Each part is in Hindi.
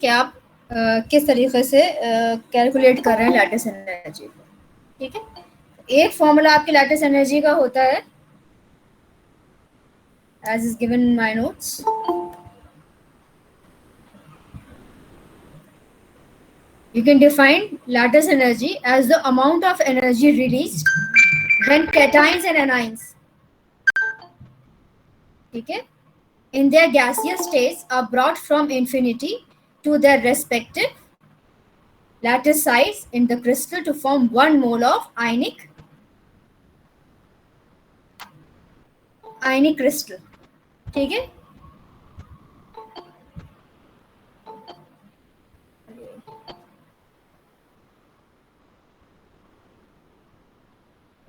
कि आप किस तरीके से कैलकुलेट कर रहे हैं लैटिस एनर्जी को। ठीक है, एक फॉर्मूला आपकी लैटिस एनर्जी का होता है as is given in my notes. You can define lattice energy as the amount of energy released when cations and anions, ठीक है, in their gaseous states are brought from infinity to their respective lattice size in the crystal to form 1 mole of ionic crystal. ठीक है,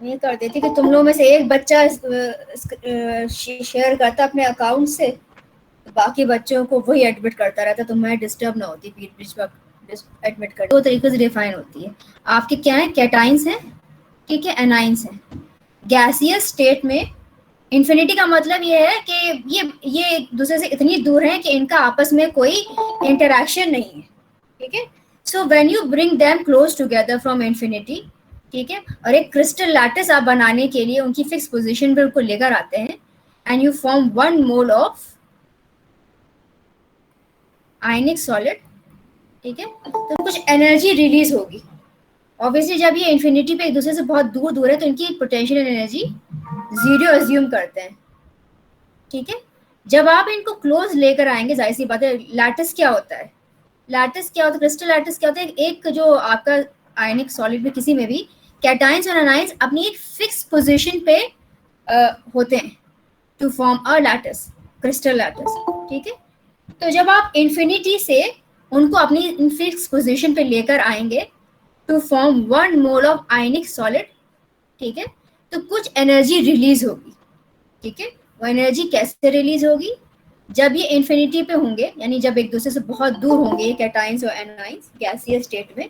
ये कर देती कि तुम लोगों में से एक बच्चा शेयर करता अपने अकाउंट से, तो बाकी बच्चों को वही एडमिट करता रहता, तो मैं डिस्टर्ब ना होती बीच बीच में एडमिट कर। दो तरीके से डिफाइन होती है आपके, क्या है, कैटाइंस है, ठीक है, एनाइंस है। गैसियस स्टेट में इन्फिनिटी का मतलब ये है कि ये एक दूसरे से इतनी दूर है कि इनका आपस में कोई इंटरेक्शन नहीं है, ठीक है। So when you bring them close together from infinity, ठीक है, और एक क्रिस्टल लैटिस आप बनाने के लिए उनकी फिक्स पोजीशन पर उनको लेकर आते हैं and you form 1 mole of ionic solid, ठीक है, तो कुछ एनर्जी रिलीज होगी। ऑब्वियसली जब ये इन्फिनिटी पे एक दूसरे से बहुत दूर दूर है तो इनकी पोटेंशियल एनर्जी जीरो अज्यूम करते हैं, ठीक है। जब आप इनको क्लोज लेकर आएंगे, जाहिर सी बात है, लैटिस क्या होता है, लैटिस क्या होता है, क्रिस्टल लैटिस क्या होता है, एक जो आपका आयनिक सॉलिड में किसी में भी कैटाइंस और एनाइंस अपनी एक फिक्स पोजीशन पे होते हैं to form a lattice, crystal lattice, ठीक है। तो जब आप इन्फिनिटी से उनको अपनी फिक्स पोजीशन पे लेकर आएंगे to form 1 mole of ionic solid, ठीक है, तो कुछ एनर्जी रिलीज होगी, ठीक है। वो एनर्जी कैसे रिलीज होगी, जब ये इन्फिनिटी पे होंगे, यानी जब एक दूसरे से बहुत दूर होंगे ये कैटाइंस और एनाइंस गैसियस स्टेट में,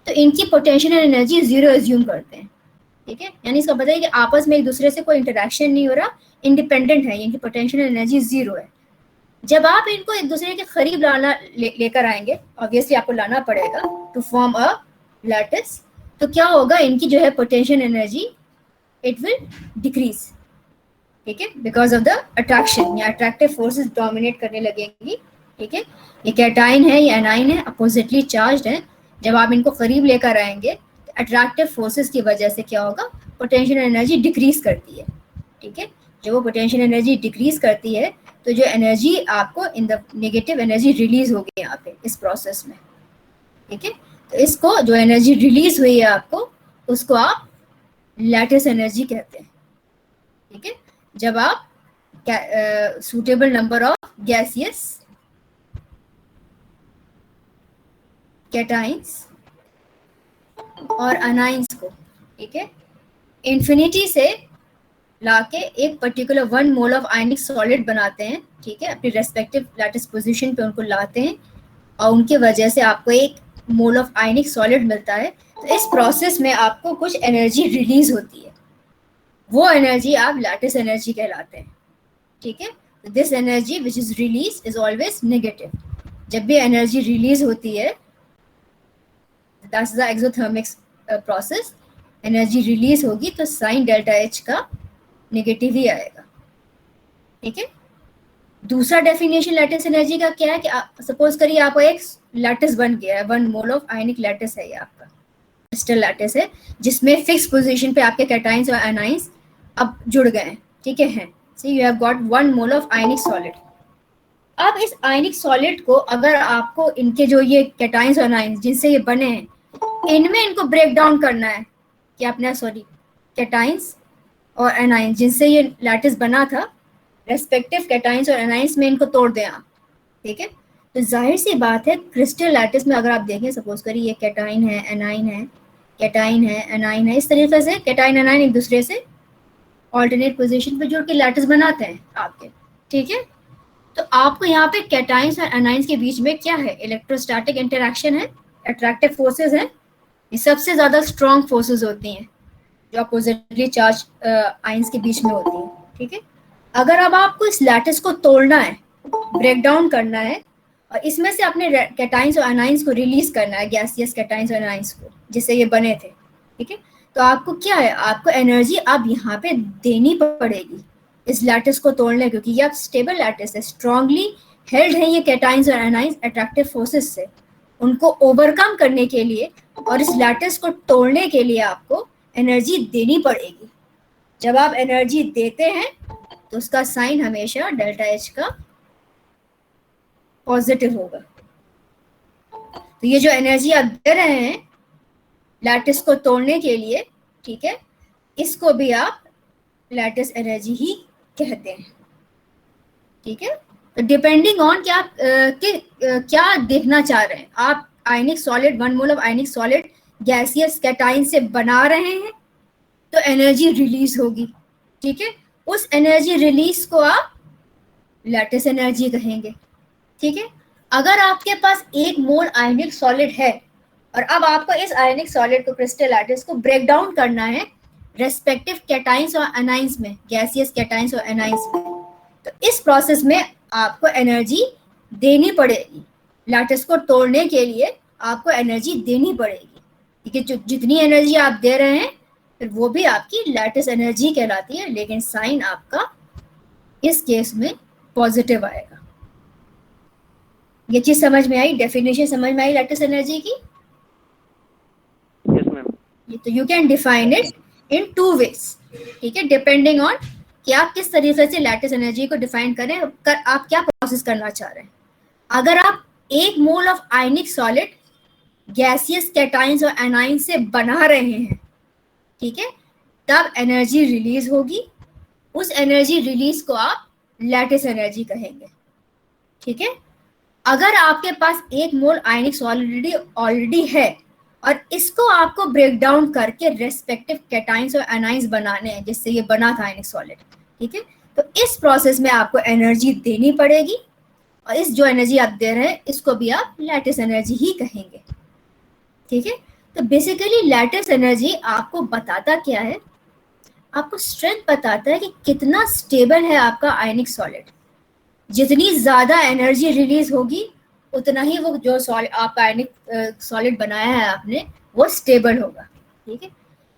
तो इनकी पोटेंशियल एनर्जी जीरो एज्यूम करते हैं, ठीक है। यानी इसका मतलब है कि आपस में एक दूसरे से कोई इंटरेक्शन नहीं हो रहा, इंडिपेंडेंट है, इनकी पोटेंशियल एनर्जी जीरो है। जब आप इनको एक दूसरे के करीब लाना लेकर आएंगे, ऑब्वियसली आपको लाना पड़ेगा टू फॉर्म अ लैटिस, तो क्या होगा, इनकी जो है potential energy it will decrease, ठीक है, बिकॉज ऑफ द अट्रैक्शन या अट्रैक्टिव फोर्सेस डोमिनेट करने लगेंगी, ठीक है। ये कैटाइन है, ये एनाइन है, अपोजिटली चार्ज्ड है। जब आप इनको करीब लेकर आएंगे तो अट्रैक्टिव फोर्सेस की वजह से क्या होगा, पोटेंशियल एनर्जी डिक्रीज करती है, ठीक है। जब वो पोटेंशियल एनर्जी डिक्रीज करती है तो जो एनर्जी आपको in the negative energy release होगी यहाँ पे इस प्रोसेस में, ठीक है। तो इसको जो एनर्जी रिलीज हुई है आपको, उसको आप लैटिस एनर्जी कहते हैं, ठीक है। जब आप suitable number of gaseous cations और अनाइंस को, ठीक है, इन्फिनिटी से लाके एक particular 1 mole of ionic solid बनाते हैं, ठीक है, अपनी रेस्पेक्टिव लैटिस पोजीशन पे उनको लाते हैं और उनकी वजह से आपको एक मोल ऑफ आयनिक सॉलिड मिलता है। तो इस प्रोसेस में आपको कुछ एनर्जी रिलीज होती है, वो एनर्जी आप लैटिस एनर्जी कहलाते हैं, ठीक है। This energy which is release is always negative. जब भी एनर्जी रिलीज होती है, that's the exothermic process, energy release होगी तो साइन डेल्टा एच का नेगेटिव ही आएगा, ठीक है। दूसरा डेफिनेशन लैटिस एनर्जी का क्या है कि सपोज करिए आपको एक लैटिस बन गया है, 1 मोल ऑफ आयनिक लैटिस है, ये आपका क्रिस्टल लैटिस है जिसमें फिक्स पोजीशन पे आपके कैटाइंस और एनाइंस अब जुड़ गए हैं, ठीक है। So you have got 1 mole of ionic solid. अब इस आयनिक सॉलिड को अगर आपको इनके जो ये कैटाइंस और एनाइंस जिनसे ये बने हैं, इनमें इनको ब्रेक डाउन करना है, कि अपना सॉरी कैटाइंस और एनाइंस जिनसे ये लैटिस बना था, रेस्पेक्टिव कैटाइंस और एनाइंस में इनको तोड़ दें आप, ठीक है। तो जाहिर सी बात है क्रिस्टल लैटिस में अगर आप देखें, सपोज करिए ये कैटाइन है, एनाइन है, कैटाइन है, एनाइन है, इस तरीके से कैटाइन एनाइन एक दूसरे से ऑल्टरनेट पोजीशन पे जुड़ के लैटिस बनाते हैं आपके, ठीक है। तो आपको यहाँ पे कैटाइंस और एनाइंस के बीच में क्या है, इलेक्ट्रोस्टैटिक इंटरेक्शन है, अट्रैक्टिव फोर्सेस हैं, ये सबसे ज्यादा स्ट्रॉन्ग फोर्सेस होती हैं जो अपोजिटली चार्ज आयंस के बीच में होती हैं, ठीक है। अगर अब आपको इस लैटिस को तोड़ना है, ब्रेक डाउन करना है, और इसमें से अपने कैटाइंस और एनाइंस को रिलीज करना है, गैसियस कैटाइंस और एनाइंस को, जिससे ये बने थे। ठीक है, तो आपको क्या है, आपको एनर्जी अब यहाँ पे देनी पड़ेगी इस लैटिस को तोड़ने, क्योंकि ये अब स्टेबल लैटिस है, स्ट्रांगली हेल्ड है ये कैटाइंस और एनाइंस अट्रैक्टिव फोर्सेस से। उनको ओवरकम करने के लिए और इस लैटिस को तोड़ने के लिए आपको एनर्जी देनी पड़ेगी। जब आप एनर्जी देते हैं तो उसका साइन हमेशा डेल्टा एच का पॉजिटिव होगा। तो ये जो एनर्जी आप दे रहे हैं लैटिस को तोड़ने के लिए, ठीक है, इसको भी आप लैटिस एनर्जी ही कहते हैं। ठीक है, तो डिपेंडिंग ऑन क्या क्या देखना चाह रहे हैं आप, आयनिक solid, 1 mole of ionic solid gaseous cation से बना रहे हैं तो एनर्जी रिलीज होगी। ठीक है, उस एनर्जी रिलीज को आप लैटिस एनर्जी कहेंगे। ठीक है, अगर आपके पास 1 मोल आयनिक सॉलिड है और अब आपको इस आयनिक सॉलिड को, क्रिस्टल लैटिस को ब्रेक डाउन करना है रेस्पेक्टिव कैटाइंस और एनाइंस में, गैसियस कैटाइंस और एनाइंस में, तो इस प्रोसेस में आपको एनर्जी देनी पड़ेगी। लैटिस को तोड़ने के लिए आपको एनर्जी देनी पड़ेगी। ठीक है, जो जितनी एनर्जी आप दे रहे हैं फिर वो भी आपकी लैटिस एनर्जी कहलाती है, लेकिन साइन आपका इस केस में पॉजिटिव आएगा। ये चीज समझ में आई, डेफिनेशन समझ में आई लैटिस एनर्जी की? Yes ma'am. तो you can define it in 2 ways. ठीक है, डिपेंडिंग ऑन कि आप किस तरीके से लैटिस एनर्जी को डिफाइन करें, आप क्या प्रोसेस करना चाह रहे हैं। अगर आप 1 mole of ionic solid gaseous cations और एनाइंस से बना रहे हैं, ठीक है, तब एनर्जी रिलीज होगी। उस एनर्जी रिलीज को आप लैटिस एनर्जी कहेंगे। ठीक है, अगर आपके पास 1 मोल आयनिक सॉलिड ऑलरेडी है और इसको आपको ब्रेक डाउन करके रेस्पेक्टिव कैटाइंस और एनाइंस बनाने हैं, जिससे ये बना था आयनिक सॉलिड, ठीक है, तो इस प्रोसेस में आपको एनर्जी देनी पड़ेगी और इस जो एनर्जी आप दे रहे हैं इसको भी आप लैटिस एनर्जी ही कहेंगे। ठीक है, तो बेसिकली लैटिस एनर्जी आपको बताता क्या है, आपको स्ट्रेंथ बताता है कि कितना स्टेबल है आपका आयनिक सॉलिड। जितनी ज्यादा एनर्जी रिलीज होगी उतना ही वो जो आपका आयनिक सॉलिड बनाया है आपने वो स्टेबल होगा। ठीक है,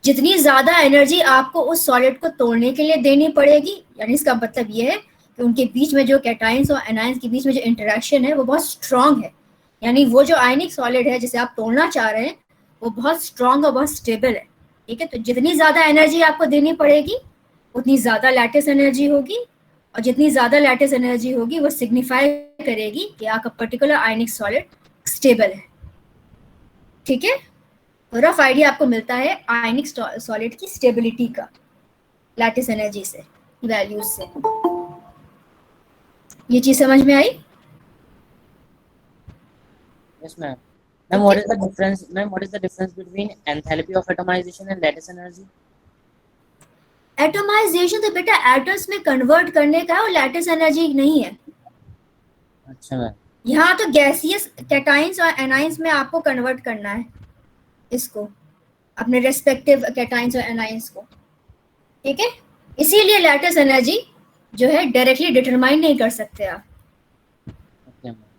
जितनी ज्यादा एनर्जी आपको उस सॉलिड को तोड़ने के लिए देनी पड़ेगी, यानी इसका मतलब ये है कि उनके बीच में जो कैटाइंस और एनाइंस के बीच में जो इंटरेक्शन है वो बहुत स्ट्रांग है, यानी वो जो आयनिक सॉलिड है जिसे आप तोड़ना चाह रहे हैं वो बहुत स्ट्रांग और बहुत स्टेबल है। ठीक है, तो जितनी ज्यादा एनर्जी आपको देनी पड़ेगी उतनी ज्यादा लैटिस एनर्जी होगी, और जितनी ज्यादा लैटिस एनर्जी होगी वो सिग्निफाई करेगी कि आपका पर्टिकुलर आयनिक सॉलिड स्टेबल है। ठीक है, तो रफ आइडिया आपको मिलता है आयनिक सॉलिड की स्टेबिलिटी का लैटिस एनर्जी से, वैल्यूज से। ये चीज समझ में आई? Yes ma'am. Ma'am, what is the difference? Ma'am, what is the difference between enthalpy of atomization and lattice energy? Atomisation तो बेटा एटम्स में कन्वर्ट करने का है और लैटिस एनर्जी नहीं है। अच्छा मैम। यहाँ तो गैसियस कैटाइंस और एनाइंस में आपको कन्वर्ट करना है इसको, अपने रेस्पेक्टिव कैटाइंस और एनाइंस को। ठीक है, इसीलिए लैटिस एनर्जी जो है डायरेक्टली डिटरमाइन नहीं कर सकते आप।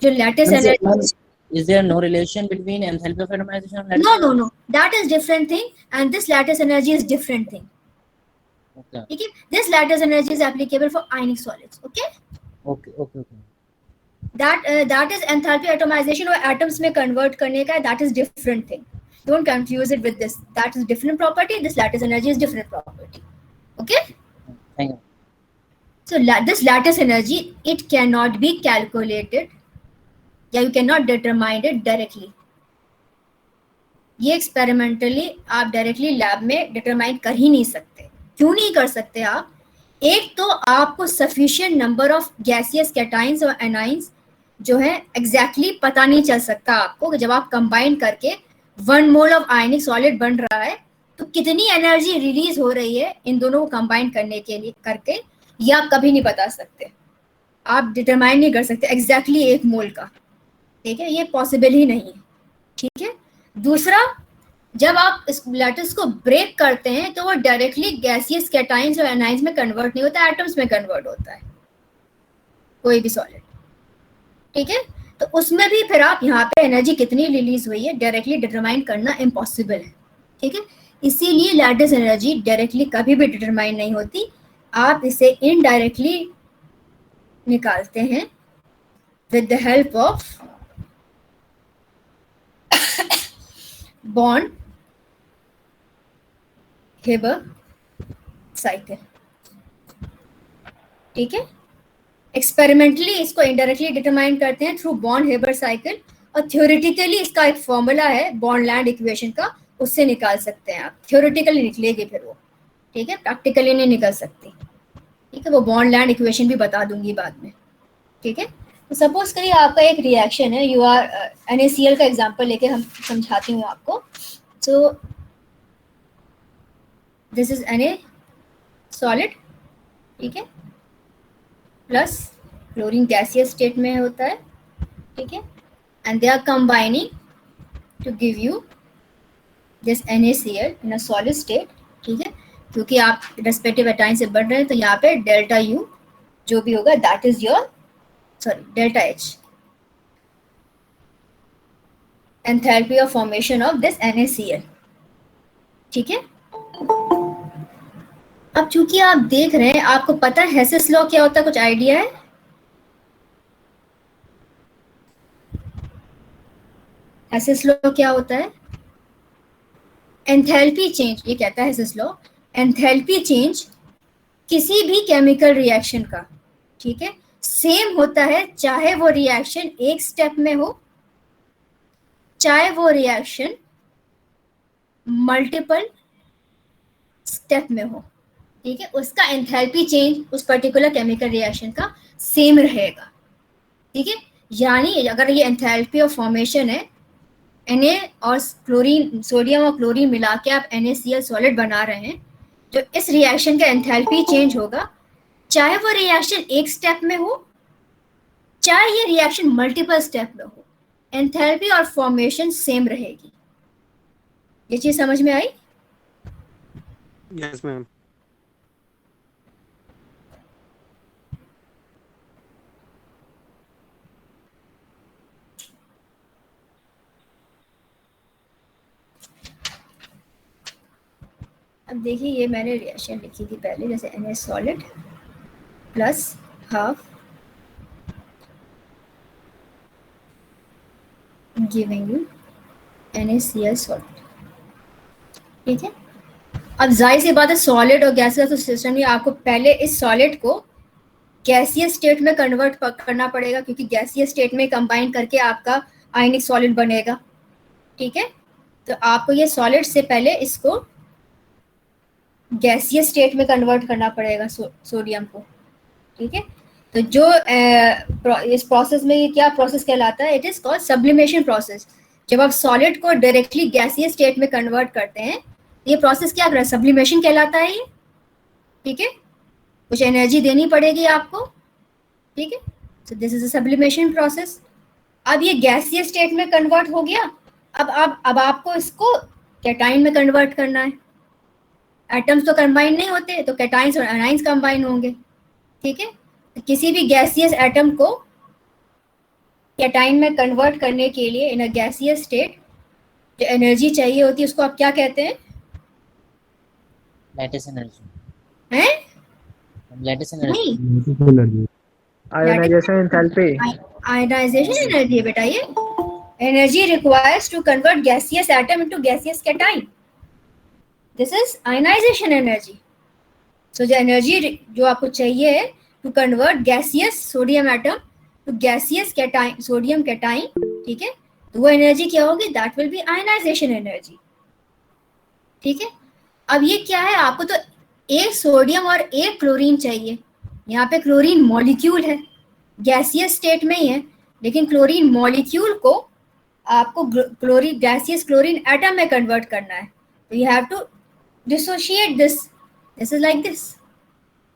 जो lattice energy, is there no relation between enthalpy of atomization and lattice? No, that is different thing and this lattice energy is different thing. Okay, this lattice energy is applicable for ionic solids. Okay. That is enthalpy atomization or atoms में convert करने का, that is different thing. Don't confuse it with this. That is different property. This lattice energy is different property. Okay. Thank you. So this lattice energy, it cannot be calculated. या you cannot determine it directly. ये एक्सपेरिमेंटली आप डायरेक्टली लैब में डिटरमाइन कर ही नहीं सकते। क्यों नहीं कर सकते आप? एक तो आपको sufficient number of gaseous cations और एनाइंस जो है एग्जैक्टली पता नहीं चल सकता आपको कि जब आप कंबाइन करके 1 मोल ऑफ आयनिक सॉलिड बन रहा है तो कितनी एनर्जी रिलीज हो रही है इन दोनों को कंबाइन करने के लिए करके, ये आप कभी नहीं बता सकते। आप डिटरमाइन नहीं कर सकते एग्जैक्टली 1 मोल का। ठीक है, ये पॉसिबल ही नहीं है। ठीक है, दूसरा, जब आप इस लैटिस को ब्रेक करते हैं तो वो डायरेक्टली गैसियस कैटाइंस और एनाइंस में कन्वर्ट नहीं होता, एटम्स में कन्वर्ट होता है कोई भी सॉलिड। ठीक है, तो उसमें भी फिर आप यहाँ पे एनर्जी कितनी रिलीज हुई है डायरेक्टली डिटरमाइन करना इम्पॉसिबल है, ठीक है। इसीलिए लैटिस एनर्जी डायरेक्टली कभी भी डिटरमाइन नहीं होती, आप इसे इनडायरेक्टली निकालते हैं with the help of Born Haber cycle, ठीक है। एक्सपेरिमेंटली इसको इनडायरेक्टली डिटरमाइन करते हैं थ्रू बॉर्न हेबर साइकिल, और थ्योरेटिकली इसका एक फॉर्मूला है बॉर्न-लैंड इक्वेशन का, उससे निकाल सकते हैं आप। थ्योरेटिकली निकलेगी फिर वो, ठीक है, प्रैक्टिकली नहीं निकल सकती, ठीक है। वो बॉर्न-लैंड इक्वेशन भी बता दूंगी बाद में, ठीक है। तो सपोज करिए आपका एक रिएक्शन है, यू आर NaCl का एग्जांपल लेके हम समझाती हूँ आपको। So this is Na solid, ठीक है, प्लस क्लोरीन गैसियस स्टेट में होता है, ठीक है, and they are combining to give you this NaCl in a solid state, ठीक है। क्योंकि आप रेस्पेक्टिव एटाइन से बढ़ रहे हैं तो यहाँ पे डेल्टा यू जो भी होगा that is your delta H, enthalpy of formation of this NaCl, ठीक है। अब चूंकि आप देख रहे हैं, आपको पता है हेसेस लॉ क्या होता है, कुछ आइडिया है? हेसेस लॉ क्या होता है? एंथैल्पी चेंज, ये कहता है हेसेस लॉ, एंथैल्पी चेंज किसी भी केमिकल रिएक्शन का, ठीक है, सेम होता है चाहे वो रिएक्शन एक स्टेप में हो, चाहे वो रिएक्शन मल्टीपल स्टेप में हो, ठीक है। उसका एंथैल्पी चेंज उस पर्टिकुलर केमिकल रिएक्शन का सेम रहेगा, ठीक है। यानी अगर ये एंथैल्पी ऑफ फॉर्मेशन है, Na और क्लोरीन, सोडियम और क्लोरीन मिला के आप NaCl सॉलिड बना रहे हैं, जो इस रिएक्शन का एंथैल्पी चेंज होगा, चाहे वो रिएक्शन एक स्टेप में हो, चाहे ये रिएक्शन मल्टीपल स्टेप में हो, एंथैल्पी और फॉर्मेशन सेम रहेगी। ये चीज समझ में आई? Yes ma'am. अब देखिए ये मैंने रिएक्शन लिखी थी पहले, जैसे Na solid plus half giving you NaCl solid, ठीक है। अब जाहिर सी बात है सॉलिड और गैस का तो सिस्टम ही, आपको पहले इस सॉलिड को गैसीय स्टेट में कन्वर्ट करना पड़ेगा, क्योंकि गैसीय स्टेट में कंबाइन करके आपका आयनिक सॉलिड बनेगा, ठीक है। तो आपको ये सॉलिड से पहले इसको गैसीय स्टेट में कन्वर्ट करना पड़ेगा सोडियम को, ठीक है। तो जो इस प्रोसेस में ये क्या प्रोसेस कहलाता है, it is called sublimation process. जब आप सॉलिड को डायरेक्टली गैसीय स्टेट में कन्वर्ट करते हैं, ये प्रोसेस क्या कर रहा है, सब्लिमेशन कहलाता है ये, ठीक है। कुछ एनर्जी देनी पड़ेगी आपको, ठीक है। So this is a sublimation process. अब ये गैसीय स्टेट में कन्वर्ट हो गया, अब आपको इसको कैटाइन में कन्वर्ट करना है। एटम्स तो कंबाइन नहीं होते, तो कैटाइंस और एनाइंस कंबाइन होंगे, ठीक है। तो किसी भी गैसियस एटम को कैटाइन में कन्वर्ट करने के लिए इन अ गैसियस स्टेट जो एनर्जी चाहिए होती है उसको आप क्या कहते हैं? लैटिस एनर्जी, हैं? लैटिस एनर्जी, नहीं, आयोनाइजेशन एंथैल्पी, आयनाइजेशन एनर्जी बेटा। ये energy requires to convert gaseous atom into gaseous cation, this is ionisation energy. So जो एनर्जी जो आपको चाहिए है to convert gaseous sodium atom to gaseous cation sodium cation, ठीक है, तो वो एनर्जी क्या होगी, that will be ionization energy, ठीक है। अब ये क्या है, आपको तो एक सोडियम और एक क्लोरीन चाहिए। यहाँ पे क्लोरीन मॉलिक्यूल है, गैसियस स्टेट में ही है, लेकिन क्लोरीन मॉलिक्यूल को आपको क्लोरीन गैसियस क्लोरीन एटम में कन्वर्ट करना है, तो you have to dissociate this is like this.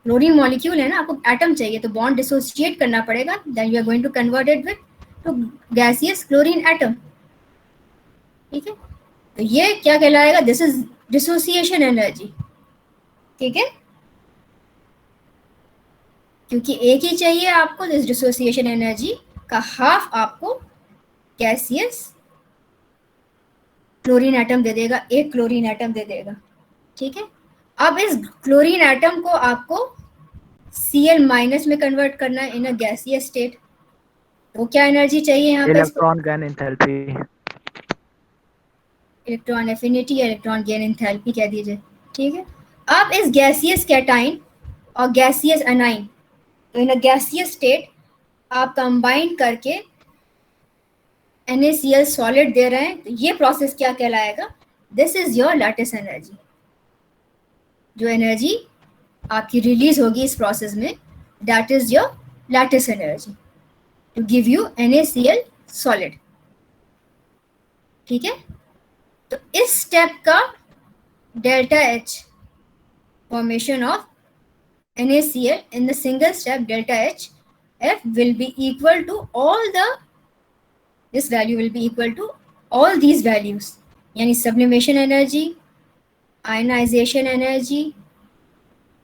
Chlorine molecule है ना, आपको एटम चाहिए, तो बॉन्ड डिसोशिएट करना पड़ेगा, then you are going to convert it with two gaseous chlorine atom, ठीक है। तो ये क्या कहलाएगा, दिस इज डिसोसिएशन एनर्जी, ठीक है। क्योंकि एक ही चाहिए आपको, दिस डिसोसिएशन एनर्जी का हाफ आपको गैसियस क्लोरीन एटम दे देगा, एक क्लोरीन एटम दे देगा, ठीक है। अब इस क्लोरीन एटम को आपको Cl माइनस में कन्वर्ट करना है इन अ गैसियस स्टेट। तो क्या एनर्जी चाहिए यहाँ पे? Electron gain enthalpy. Electron affinity या इलेक्ट्रॉन गेन एंथैल्पी कह दीजिए, ठीक है। अब इस गैसियस कैटाइन और गैसियस एनाइन, तो इन अ गैसियस स्टेट आप कंबाइन करके NaCl सॉलिड दे रहे हैं, तो ये प्रोसेस क्या कहलाएगा? This is your lattice energy. जो एनर्जी आपकी रिलीज होगी इस प्रोसेस में, that is your lattice energy to give you NaCl solid, ठीक है। तो इस स्टेप का delta H formation of NaCl in the single step delta H F will be equal to all the, this value will be equal to all these values, यानी sublimation energy, ionization energy,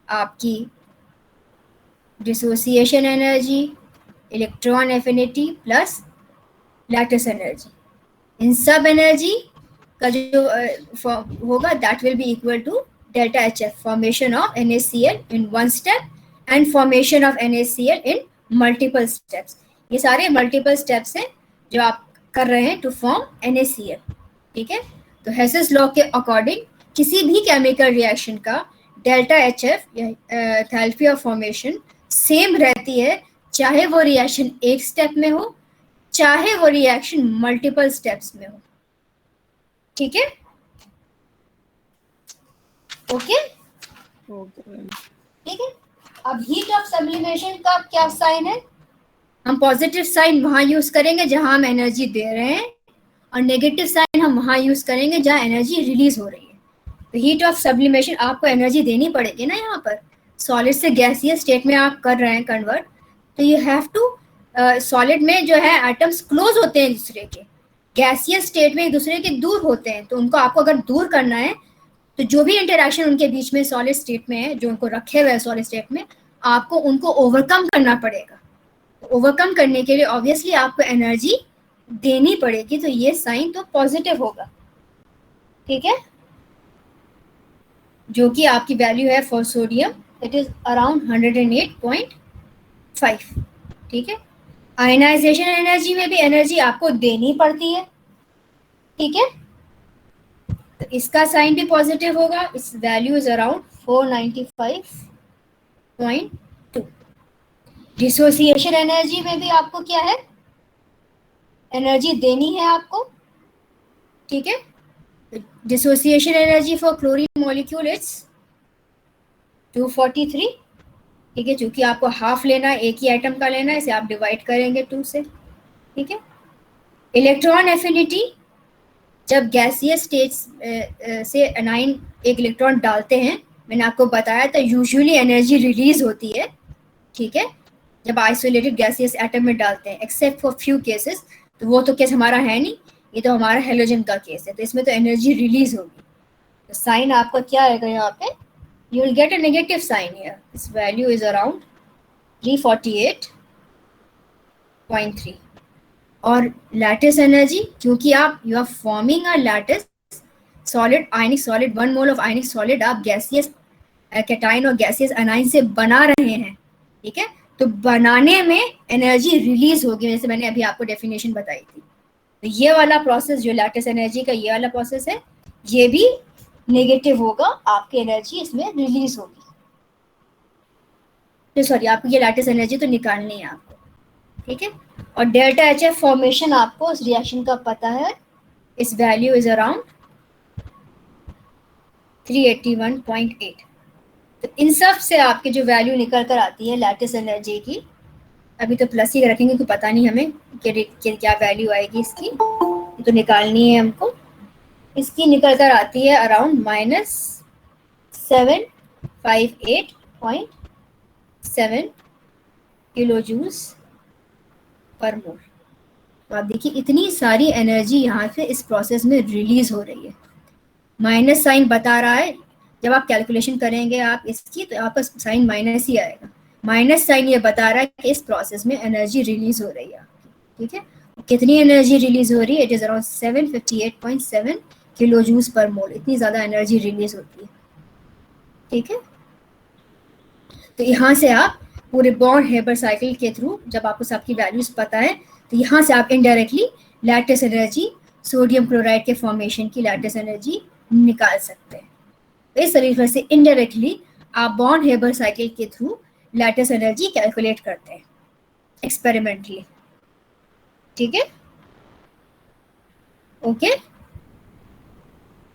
आपकी dissociation energy, electron affinity plus lattice energy, इन सब एनर्जी का जो होगा that will be equal to delta HF, formation of NaCl in one step and formation of NaCl in multiple steps। ये सारे multiple steps हैं जो आप कर रहे हैं to form NaCl, ठीक है। तो हेसेस लॉ के अकॉर्डिंग किसी भी केमिकल रिएक्शन का डेल्टा HF या एंथैल्पी ऑफ फॉर्मेशन सेम रहती है, चाहे वो रिएक्शन एक स्टेप में हो, चाहे वो रिएक्शन मल्टीपल स्टेप्स में हो, ठीक है। ओके, ठीक है। अब हीट ऑफ सब्लिमेशन का क्या साइन है? हम पॉजिटिव साइन वहां यूज करेंगे जहां हम एनर्जी दे रहे हैं, और नेगेटिव साइन हम वहां यूज करेंगे जहां एनर्जी रिलीज हो रही है। तो हीट ऑफ सब्लिमेशन आपको एनर्जी देनी पड़ेगी ना, यहाँ पर सॉलिड से गैसियस स्टेट में आप कर रहे हैं कन्वर्ट, तो यू हैव टू, सॉलिड में जो है एटम्स क्लोज होते हैं दूसरे के, गैसियस स्टेट में एक दूसरे के दूर होते हैं, तो उनको आपको अगर दूर करना है तो जो भी इंटरेक्शन उनके बीच में सॉलिड स्टेट में है, जो उनको रखे हुए हैं सॉलिड स्टेट में, आपको उनको ओवरकम करना पड़ेगा। तो ओवरकम करने के लिए ऑब्वियसली आपको एनर्जी देनी पड़ेगी, तो ये साइन तो पॉजिटिव होगा, ठीक है। जो कि आपकी वैल्यू है for sodium, it is around 108.5, ठीक है। आयनाइजेशन एनर्जी में भी एनर्जी आपको देनी पड़ती है, ठीक है। तो इसका साइन भी पॉजिटिव होगा, इस value is around 495.2। Dissociation energy में भी आपको क्या है, एनर्जी देनी है आपको, ठीक है। Dissociation energy for chlorine molecule it's 243, ठीक है। चूंकि आपको हाफ लेना है, एक ही एटम का लेना है, इसे आप डिवाइड करेंगे 2 से, ठीक है। इलेक्ट्रॉन एफिनिटी, जब गैसियस स्टेट से एनाइन एक इलेक्ट्रॉन डालते हैं, मैंने आपको बताया था यूजुअली एनर्जी रिलीज होती है, ठीक है, जब आइसोलेटेड गैसियस एटम में डालते हैं, एक्सेप्ट फॉर फ्यू केसेस। तो वो तो केस हमारा है नहीं, ये तो हमारा हेलोजन का केस है, तो इसमें तो एनर्जी रिलीज होगी। तो साइन आपका क्या आएगा यहाँ पे? You will get a negative sign here. This value is around 348.3. और लैटिस एनर्जी, क्योंकि आप you are forming a lattice solid, ionic solid, 1 mole of ionic solid आप गैसियस कैटाइन और गैसियस अनाइन से बना रहे हैं, ठीक है। तो बनाने में एनर्जी रिलीज होगी, जैसे मैंने अभी आपको डेफिनेशन बताई थी। तो ये वाला प्रोसेस जो लैटिस एनर्जी का ये वाला प्रोसेस है, ये भी नेगेटिव होगा, आपकी एनर्जी इसमें रिलीज होगी। तो सॉरी, आपको ये लैटिस एनर्जी तो निकालनी है आपको, ठीक है। और डेल्टा HF फॉर्मेशन आपको इस रिएक्शन का पता है, इस वैल्यू इज अराउंड 381.8। तो इन सब से आपकी जो वैल्यू निकल कर आती है लैटिस एनर्जी की, अभी तो प्लस ही रखेंगे क्योंकि पता नहीं हमें कि क्या वैल्यू आएगी इसकी, तो निकालनी है हमको। इसकी निकल कर आती है अराउंड -758.7 किलो जूल्स पर मोल। तो आप देखिए इतनी सारी एनर्जी यहाँ से इस प्रोसेस में रिलीज हो रही है। माइनस साइन बता रहा है, जब आप कैलकुलेशन करेंगे आप इसकी, तो आपका साइन माइनस ही आएगा। माइनस साइन ये बता रहा है कि इस प्रोसेस में एनर्जी रिलीज हो रही है। ठीक है, कितनी एनर्जी रिलीज हो रही है? It is around 758.7 kilo joules per mole, इतनी ज़्यादा एनर्जी रिलीज होती है। ठीक है, तो यहाँ से आप पूरे बॉन्ड हेबर साइकिल के थ्रू, जब आपको सबकी वैल्यूज पता है, तो यहाँ से आप indirectly lattice energy, sodium chloride के फॉर्मेशन की लैटिस एनर्जी निकाल सकते हैं। तो इस तरीके से इनडायरेक्टली आप बॉन्ड हेबर साइकिल के थ्रू लैटिस एनर्जी कैलकुलेट करते हैं एक्सपेरिमेंटली। ठीक है, okay.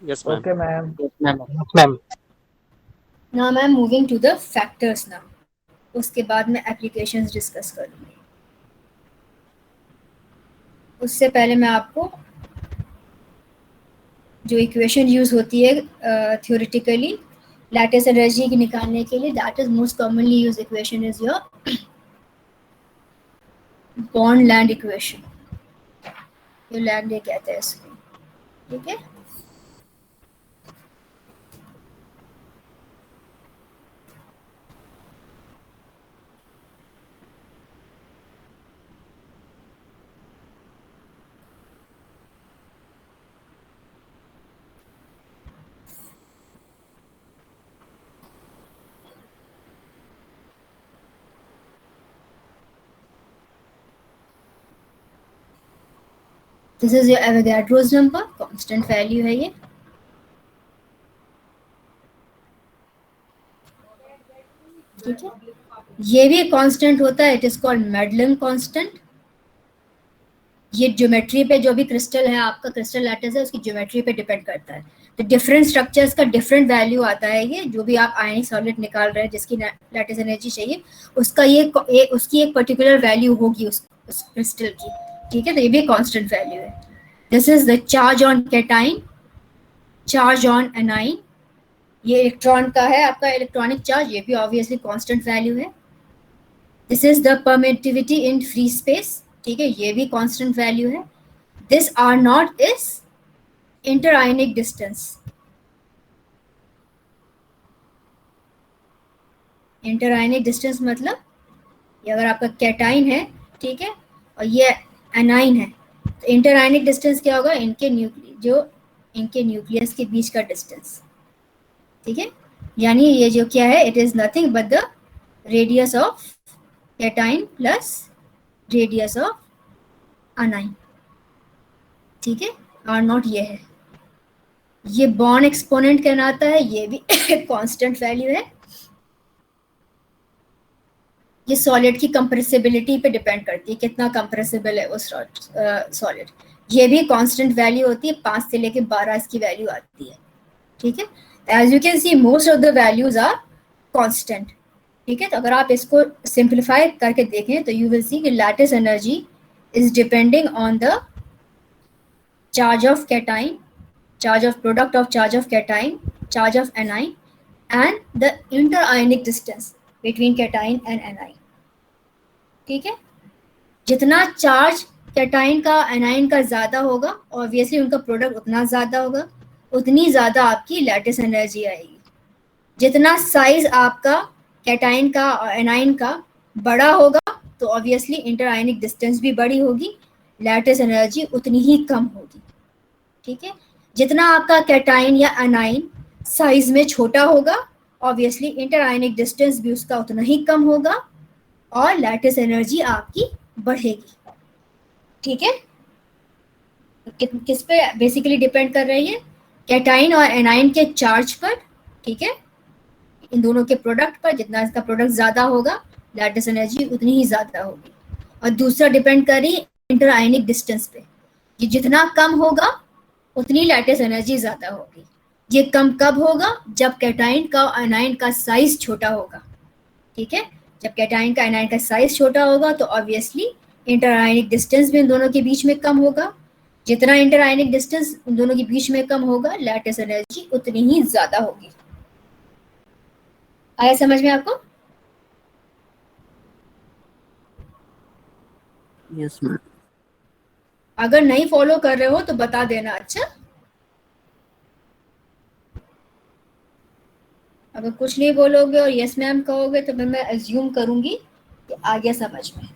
Yes, ma'am. Okay, ma'am. Yes, ma'am. Ma'am. Now I am moving to the factors now, उसके बाद मैं एप्लीकेशंस डिस्कस करूंगी। उससे पहले मैं आपको जो इक्वेशन यूज होती है थ्योरेटिकली लैटिस एनर्जी की निकालने के लिए, that is most commonly use equation is your bond land equation. ये लैंड ये कहते हैं इसको। ठीक है, this is your Avogadro's number, constant value है ये। ठीक है, ये भी कांस्टेंट होता है, इट इज कॉल्ड मेडलन कांस्टेंट। ये ज्योमेट्री पे, जो भी क्रिस्टल है आपका, क्रिस्टल लैटिस है, उसकी ज्योमेट्री पे डिपेंड करता है। तो डिफरेंट स्ट्रक्चर्स का डिफरेंट वैल्यू आता है। ये जो भी आप आयनिक सॉलिड निकाल रहे हैं जिसकी लैटिस एनर्जी चाहिए, उसका उसकी एक पर्टिकुलर वैल्यू होगी उस क्रिस्टल की। ठीक है, तो ये भी कांस्टेंट वैल्यू है। This is the charge on cation, charge on anion. ये इलेक्ट्रॉन का है आपका इलेक्ट्रॉनिक चार्ज, ये भी ऑब्वियसली कांस्टेंट वैल्यू है। This is the permittivity in free space. ठीक है, ये भी कांस्टेंट वैल्यू है। This are not is interionic distance. Interionic distance मतलब ये अगर आपका कैटाइन है, ठीक है, और ये एनाइन है, तो इंटरआयनिक डिस्टेंस क्या होगा? इनके न्यूक्लियस के बीच का डिस्टेंस। ठीक है, यानी ये जो क्या है, it is nothing but the radius of cation plus radius of anion. ठीक है, आर नॉट ये है। ये बॉन्ड एक्सपोनेंट कहलाता है, ये भी कांस्टेंट वैल्यू है। ये सॉलिड की कंप्रेसिबिलिटी पे डिपेंड करती है, कितना कंप्रेसिबल है वो सॉलिड। ये भी कांस्टेंट वैल्यू होती है, 5 से लेके 12 इसकी वैल्यू आती है। ठीक है, as you can see most of the values are constant. ठीक है, तो अगर आप इसको सिंप्लीफाई करके देखें तो यू विल सी कि lattice energy is depending on the charge of cation, charge of product of charge of cation, charge of anion, and the interionic distance between cation and anion. ठीक है, जितना चार्ज कैटाइन का एनाइन का ज्यादा होगा, ऑब्वियसली उनका प्रोडक्ट उतना ज्यादा होगा, उतनी ज्यादा आपकी लैटिस एनर्जी आएगी। जितना साइज आपका कैटाइन का और एनाइन का बड़ा होगा, तो ऑब्वियसली इंटरआयनिक डिस्टेंस भी बड़ी होगी, लैटिस एनर्जी उतनी ही कम होगी। ठीक है, जितना आपका कैटाइन या एनाइन साइज में छोटा होगा, ऑब्वियसली इंटरआयनिक डिस्टेंस भी उसका उतना ही कम होगा और लैटिस एनर्जी आपकी बढ़ेगी। ठीक है, किस पे बेसिकली डिपेंड कर रही है? कैटाइन और एनाइन के चार्ज पर। ठीक है, इन दोनों के प्रोडक्ट पर, जितना इसका प्रोडक्ट ज्यादा होगा लैटिस एनर्जी उतनी ही ज्यादा होगी। और दूसरा डिपेंड कर रही है इंटरआयनिक डिस्टेंस पे, ये जितना कम होगा उतनी लैटिस एनर्जी ज्यादा होगी। ये कम कब होगा? जब कैटाइन का और एनाइन का साइज छोटा होगा। ठीक है, जब कैटाइन का एनाइन का साइज छोटा होगा तो ऑब्वियसली इंटरआयनिक डिस्टेंस भी इन दोनों के बीच में कम होगा। जितना इंटरआयनिक डिस्टेंस इन दोनों के बीच में कम होगा, लैटिस एनर्जी उतनी ही ज्यादा होगी। आया समझ में आपको? Yes, ma'am. अगर नहीं फॉलो कर रहे हो तो बता देना। अच्छा, अगर कुछ नहीं बोलोगे और यस मैम कहोगे तो मैं अज्यूम करूंगी कि आ गया समझ में।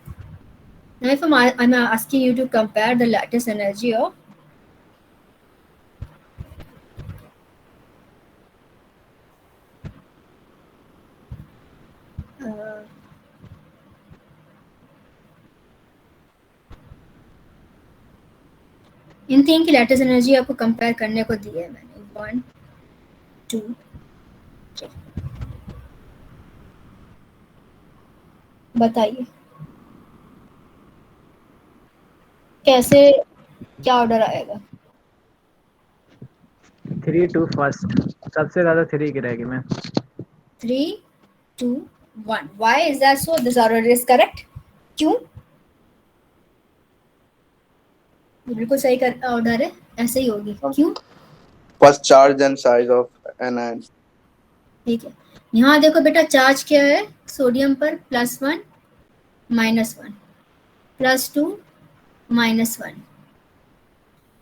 Now if I'm asking you to compare the lattice energy of इन तीन की लैटिस एनर्जी आपको कंपेयर करने को दी है मैंने 1 2 3 बताइए कैसे क्या ऑर्डर आएगा 3 to फर्स्ट, सबसे ज्यादा 3 की रहेगी ma'am. 3 2 1 why is that so this order is correct क्यों बिल्कुल सही कर ऑर्डर है ऐसे ही होगी क्यों first charge and size of anion. ठीक है यहाँ देखो बेटा चार्ज क्या है सोडियम पर +1 -1 +2 -1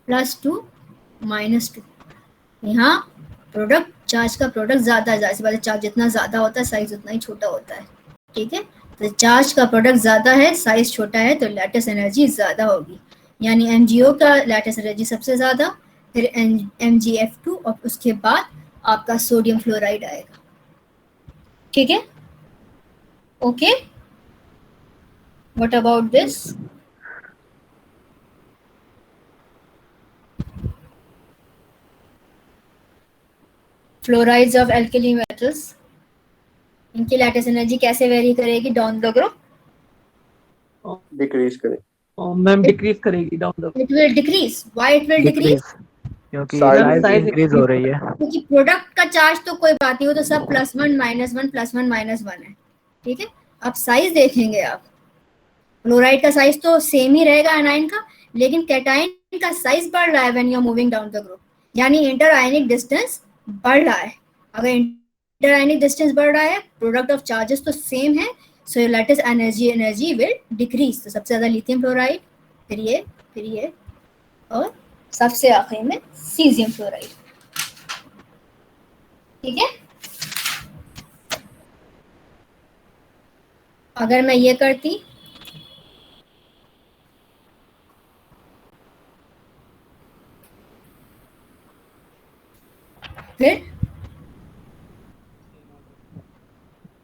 +2 -2 यहाँ प्रोडक्ट चार्ज का प्रोडक्ट ज़्यादा है जाहिर सी बात है चार्ज जितना ज़्यादा होता है साइज उतना ही छोटा होता है ठीक है तो चार्ज का प्रोडक्ट ज़्यादा है साइज छोटा है तो लैटिस एनर्जी ज़्यादा होगी यानी MgO का लैटिस एनर्जी सबसे ज़्यादा फिर MgF2 और उसके बाद आपका सोडियम फ्लोराइड आएगा ठीक है okay what about this fluorides of alkali metals इनकी लैटिस एनर्जी कैसे वेरी करेगी डाउन द ग्रुप Decrease करे. मैम डिक्रीज करेगी down the it will decrease why it will decrease क्योंकि Size साइज इंक्रीज हो रही है। क्योंकि प्रोडक्ट का चार्ज तो कोई बात नहीं वो तो सब +1 -1 +1 -1 है ठीक है अब साइज देखेंगे आप क्लोराइड का साइज तो सेम ही रहेगा एनाइन का लेकिन कैटाइन का साइज बढ़ रहा है when you are moving down the group यानी इंटर आयनिक डिस्टेंस बढ़ रहा है अगर इंटर आयनिक डिस्टेंस बढ़ रहा है प्रोडक्ट ऑफ चार्जेस तो सेम है so your lattice energy will decrease तो सबसे ज्यादा लिथियम फ्लोराइड फिर ये और सबसे आखिर में सीजियम फ्लोराइड ठीक है अगर मैं ये करती फिर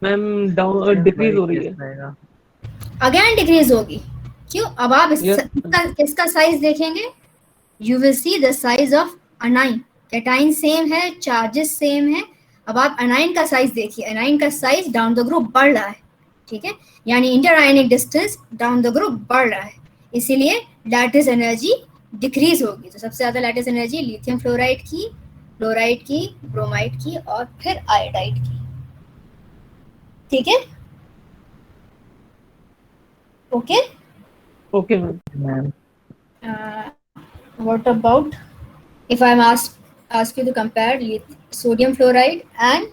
मैम डाउन डिक्रीज हो रही है अगेन डिक्रीज होगी क्यों अब आप इसका साइज देखेंगे you will see the size of anion cation same है चार्जेस सेम है अब आप अनाइन का साइज देखिए अनाइन का साइज डाउन द ग्रुप बढ़ रहा है ठीक है यानी inter ionic distance down the group बढ़ रहा है इसीलिए लैटिस एनर्जी डिक्रीज होगी तो सबसे ज्यादा लैटिस एनर्जी लिथियम फ्लोराइड की क्लोराइड की ब्रोमाइड की और फिर आयोडाइड की ठीक है okay okay ma'am what about if I'm ask you to compare sodium fluoride and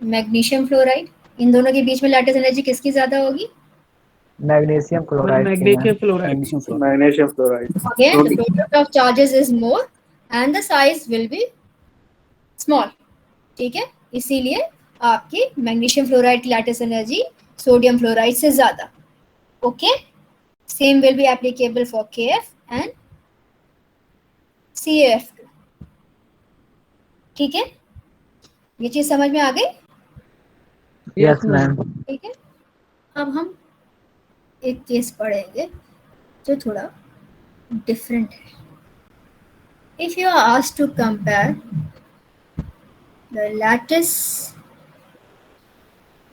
magnesium fluoride इन दोनों के बीच में लैटिस एनर्जी किसकी ज्यादा होगी magnesium chloride magnesium fluoride Magnesium fluoride. again the product of charges is more and the size will be small ठीक है इसीलिए आपकी मैग्नीशियम फ्लोराइड की लैटिस एनर्जी सोडियम फ्लोराइड से ज्यादा okay same will be applicable for KF and CaF2 ठीक है ये चीज समझ में आ गई यस मैम ठीक है अब हम एक केस पढ़ेंगे जो थोड़ा डिफरेंट है if you are asked to compare the lattice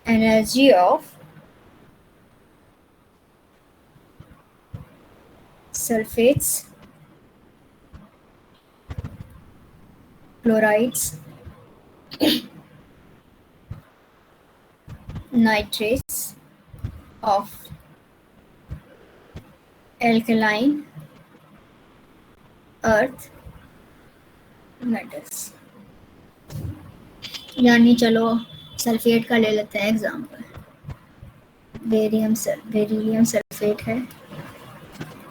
energy of sulfates chlorides nitrates of alkaline earth metals यानी चलो सल्फेट का ले लेते हैं एग्जांपल बेरिलियम सल्फेट है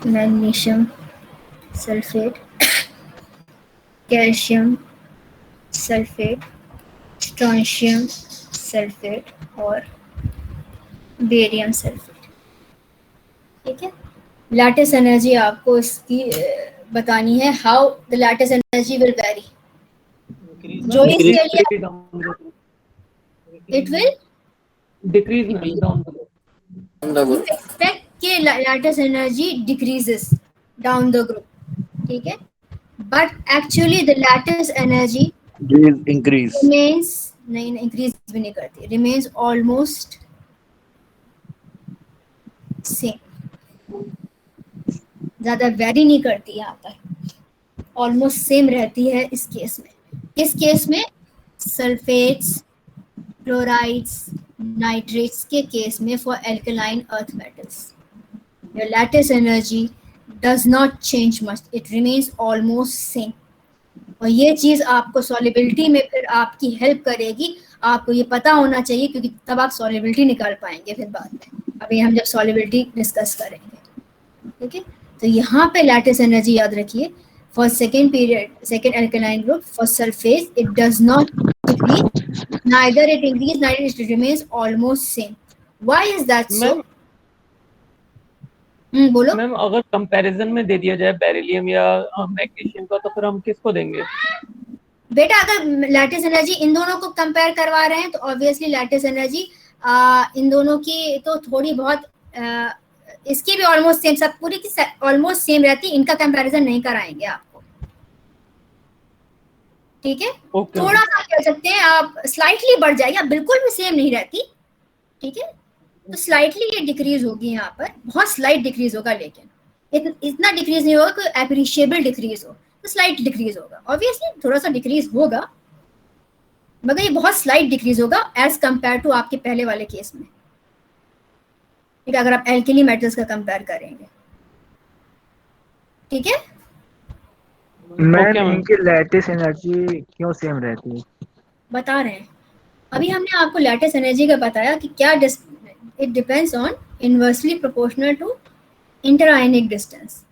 magnesium sulphate calcium sulphate strontium sulphate और बेरियम सल्फेट ठीक है, लैटिस एनर्जी आपको इसकी बतानी है, how the lattice energy will very. जो इसके लिए it will decrease ma'am down the you expect कि lattice energy decreases down the group, ठीक है, but actually the lattice energy increase. remains, नहीं increase भी नहीं करती, remains almost same, ज्यादा वेरी नहीं करती यहाँ पर, ऑलमोस्ट सेम रहती है इस केस में। किस केस में? सल्फेट्स, क्लोराइड्स, नाइट्रेट्स के केस में for alkaline earth metals your lattice energy does not change much, it remains almost same। और ये चीज आपको सॉल्युबिलिटी में फिर आपकी हेल्प करेगी, आपको ये पता होना चाहिए, क्योंकि तब आप सॉल्युबिलिटी निकाल पाएंगे फिर बाद में, अभी हम जब सॉल्युबिलिटी डिस्कस करेंगे, ठीक है। तो यहाँ पे लैटिस एनर्जी याद रखिए, for second period, second alkaline group, for sulphate it does not decrease, neither it increase neither it remains almost same। why is that so? बोलो मैम। अगर कंपैरिजन में दे दिया जाए बेरिलियम या मैग्नीशियम का, तो फिर हम किसको देंगे? बेटा, अगर लैटिस एनर्जी इन दोनों को कंपेयर करवा रहे हैं तो ऑब्वियसली लैटिस एनर्जी इन दोनों की तो थोड़ी बहुत इसकी भी ऑलमोस्ट सेम, सब पूरी की ऑलमोस्ट सेम रहती, इनका कंपैरिजन नहीं कराएंगे आपको, ठीक है। थोड़ा सा कह सकते हैं आप, स्लाइटली बढ़ जाएगी, बिल्कुल भी सेम नहीं रहती, ठीक है। तो स्लाइटली ये डिक्रीज होगी यहाँ पर, बहुत स्लाइट डिक्रीज होगा, लेकिन इतना डिक्रीज नहीं होगा कोई एप्रिशिएबल डिक्रीज हो, तो स्लाइट डिक्रीज होगा, ऑब्वियसली थोड़ा सा डिक्रीज होगा, मगर ये बहुत स्लाइट डिक्रीज होगा एज कंपेयर टू आपके पहले वाले केस में, ठीक है, अगर आप एल्केली मेटल्स का कंपेयर करेंगे, ठीक है। मैम इनकी लैटिस एनर्जी क्यों सेम रहती है? बता रहे हैं, अभी हमने आपको लैटिस एनर्जी का बताया कि क्या it depends on inversely proportional to interionic distance,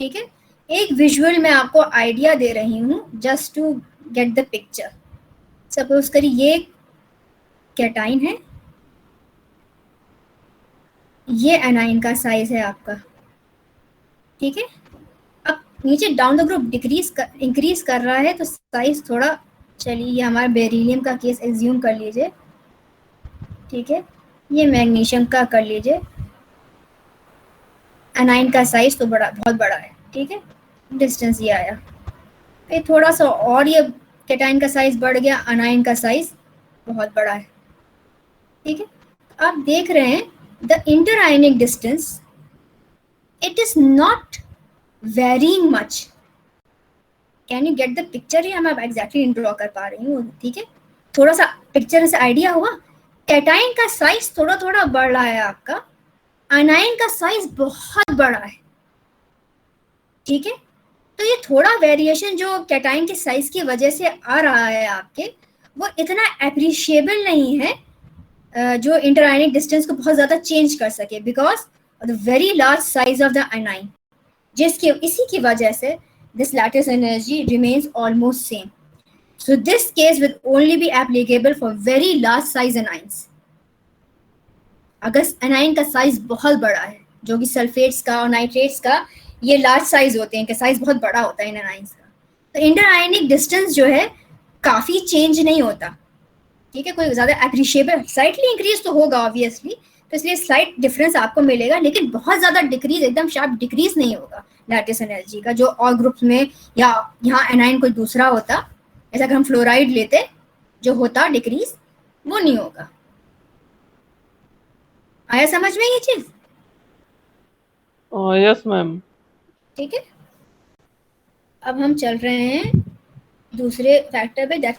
ठीक है। एक विजुअल मैं आपको आइडिया दे रही हूँ just to get the picture. Suppose करिए ये कैटाइन है, ये एनाइन का साइज है आपका, ठीक है। अब नीचे डाउन द ग्रुप इंक्रीज कर रहा है तो साइज थोड़ा, चलिए ये हमारा बेरिलियम का केस एज्यूम कर लीजिए, ठीक है, ये मैग्नीशियम का कर लीजिए, एनाइन का साइज तो बड़ा, बहुत बड़ा है, ठीक है, डिस्टेंस ये आया, फिर थोड़ा सा और ये कैटाइन का साइज बढ़ गया, एनाइन का साइज बहुत बड़ा है, ठीक है। आप देख रहे हैं the interionic distance it is not varying much. Can you get the picture? ये मैं एग्जैक्टली ड्रॉ कर पा रही हूँ, ठीक है, थोड़ा सा पिक्चर से आइडिया हुआ। कैटाइन का साइज थोड़ा थोड़ा बढ़ रहा है आपका, एनाइन का साइज बहुत बड़ा है, ठीक है। तो ये थोड़ा वेरिएशन जो कैटाइन के साइज की वजह से आ रहा है आपके, वो इतना एप्रिशिएबल नहीं है जो इंटरआयनिक डिस्टेंस को बहुत ज्यादा चेंज कर सके, because the very large size of the A9, जिसके इसी की वजह से this lattice energy remains almost same. So this case will only be applicable for very large size anions. अगर एनाइन का साइज बहुत बड़ा है, जो कि सल्फेट्स का और नाइट्रेट्स का ये लार्ज साइज होते हैं, इनका साइज बहुत बड़ा होता है इन एनाइंस का, तो इंटरआयनिक डिस्टेंस जो है काफी चेंज नहीं होता, ठीक है, कोई ज्यादा एप्रिशिएबल, स्लाइटली इंक्रीज तो होगा ऑब्वियसली, तो इसलिए स्लाइट डिफरेंस आपको मिलेगा, लेकिन बहुत ज्यादा डिक्रीज, एकदम शार्प डिक्रीज नहीं होगा लैटिस एनर्जी का, जो और ग्रुप्स में या यहाँ एनाइन कोई दूसरा होता, ऐसा अगर हम फ्लोराइड लेते जो होता डिक्रीज, वो नहीं होगा। आया समझ में ये चीज? Yes ma'am. ठीक है, अब हम चल रहे हैं दूसरे फैक्टर पे, दैट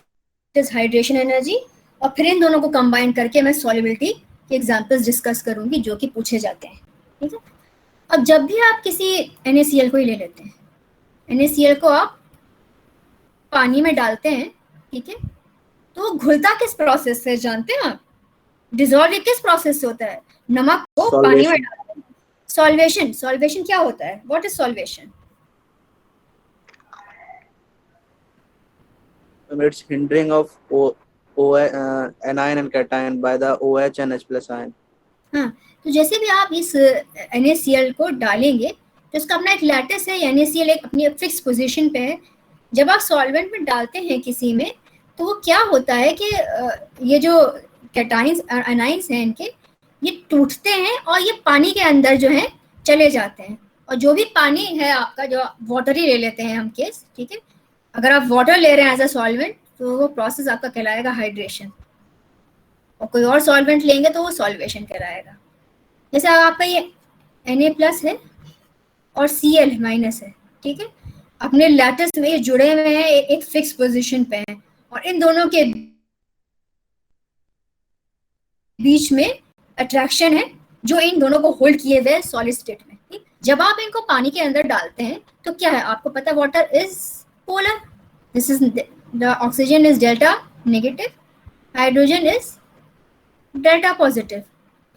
इज हाइड्रेशन एनर्जी, और फिर इन दोनों को कंबाइन करके मैं सॉल्युबिलिटी के एग्जांपल्स डिस्कस करूंगी जो कि पूछे जाते हैं, ठीक है। अब जब भी आप किसी NaCl को ही ले लेते हैं, NaCl को आप पानी में डालते हैं, ठीक है, तो वो घुलता किस प्रोसेस से जानते हैं आप? डिसॉल्व किस प्रोसेस से होता है? नमक को पानी में डालते हैं, सॉल्वेशन। सॉल्वेशन क्या होता है? What is solvation? It's hindering of anion and cation by the OH and H+ ion. हाँ, तो जैसे भी आप इस NaCl को डालेंगे तो इसका अपना एक लैटिस है, NaCl एक अपनी फिक्स पोजीशन पे है। जब आप सॉल्वेंट में डालते हैं किसी में तो वो क्या होता है कि ये जो कैटाइंस अनाइंस हैं इनके, ये टूटते हैं और ये पानी के अंदर जो है चले जाते हैं। और जो भी पानी है आपका, जो वाटर ही ले लेते हैं हम केस, ठीक है, अगर आप वाटर ले रहे हैं एज अ सॉल्वेंट तो वो प्रोसेस आपका कहलाएगा हाइड्रेशन, और कोई और सॉल्वेंट लेंगे तो वो सॉल्वेशन कहलाएगा। जैसे आपका ये Na+ है और Cl- है, ठीक है, अपने लैटिस में ये जुड़े हुए हैं, एक फिक्स पोजीशन पे हैं, और इन दोनों के बीच में अट्रैक्शन है जो इन दोनों को होल्ड किए हुए सॉलिड स्टेट में। ठीक, जब आप इनको पानी के अंदर डालते हैं तो क्या है, आपको पता है water is polar, this is the oxygen is delta negative, hydrogen is delta positive.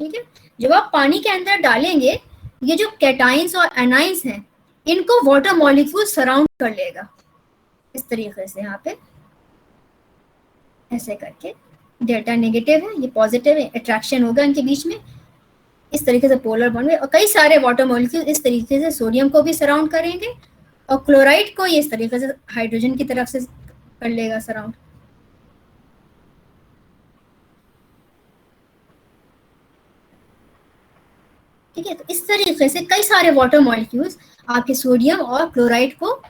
ठीक है, जब आप पानी के अंदर डालेंगे ये जो कैटाइंस और एनाइंस हैं इनको वाटर मॉलिक्यूल सराउंड कर लेगा इस तरीके से, यहाँ पे ऐसे करके, डेल्टा नेगेटिव है, ये पॉजिटिव है, अट्रैक्शन होगा इनके बीच में इस तरीके से पोलर बॉन्ड में, और कई सारे वाटर मॉलिक्यूल इस तरीके से सोडियम को भी सराउंड करेंगे और क्लोराइड को ये इस तरीके से हाइड्रोजन की तरफ से कर लेगा सराउंड। ठीक है, तो इस तरीके से कई सारे वाटर मॉलिक्यूल्स आपके सोडियम और क्लोराइड को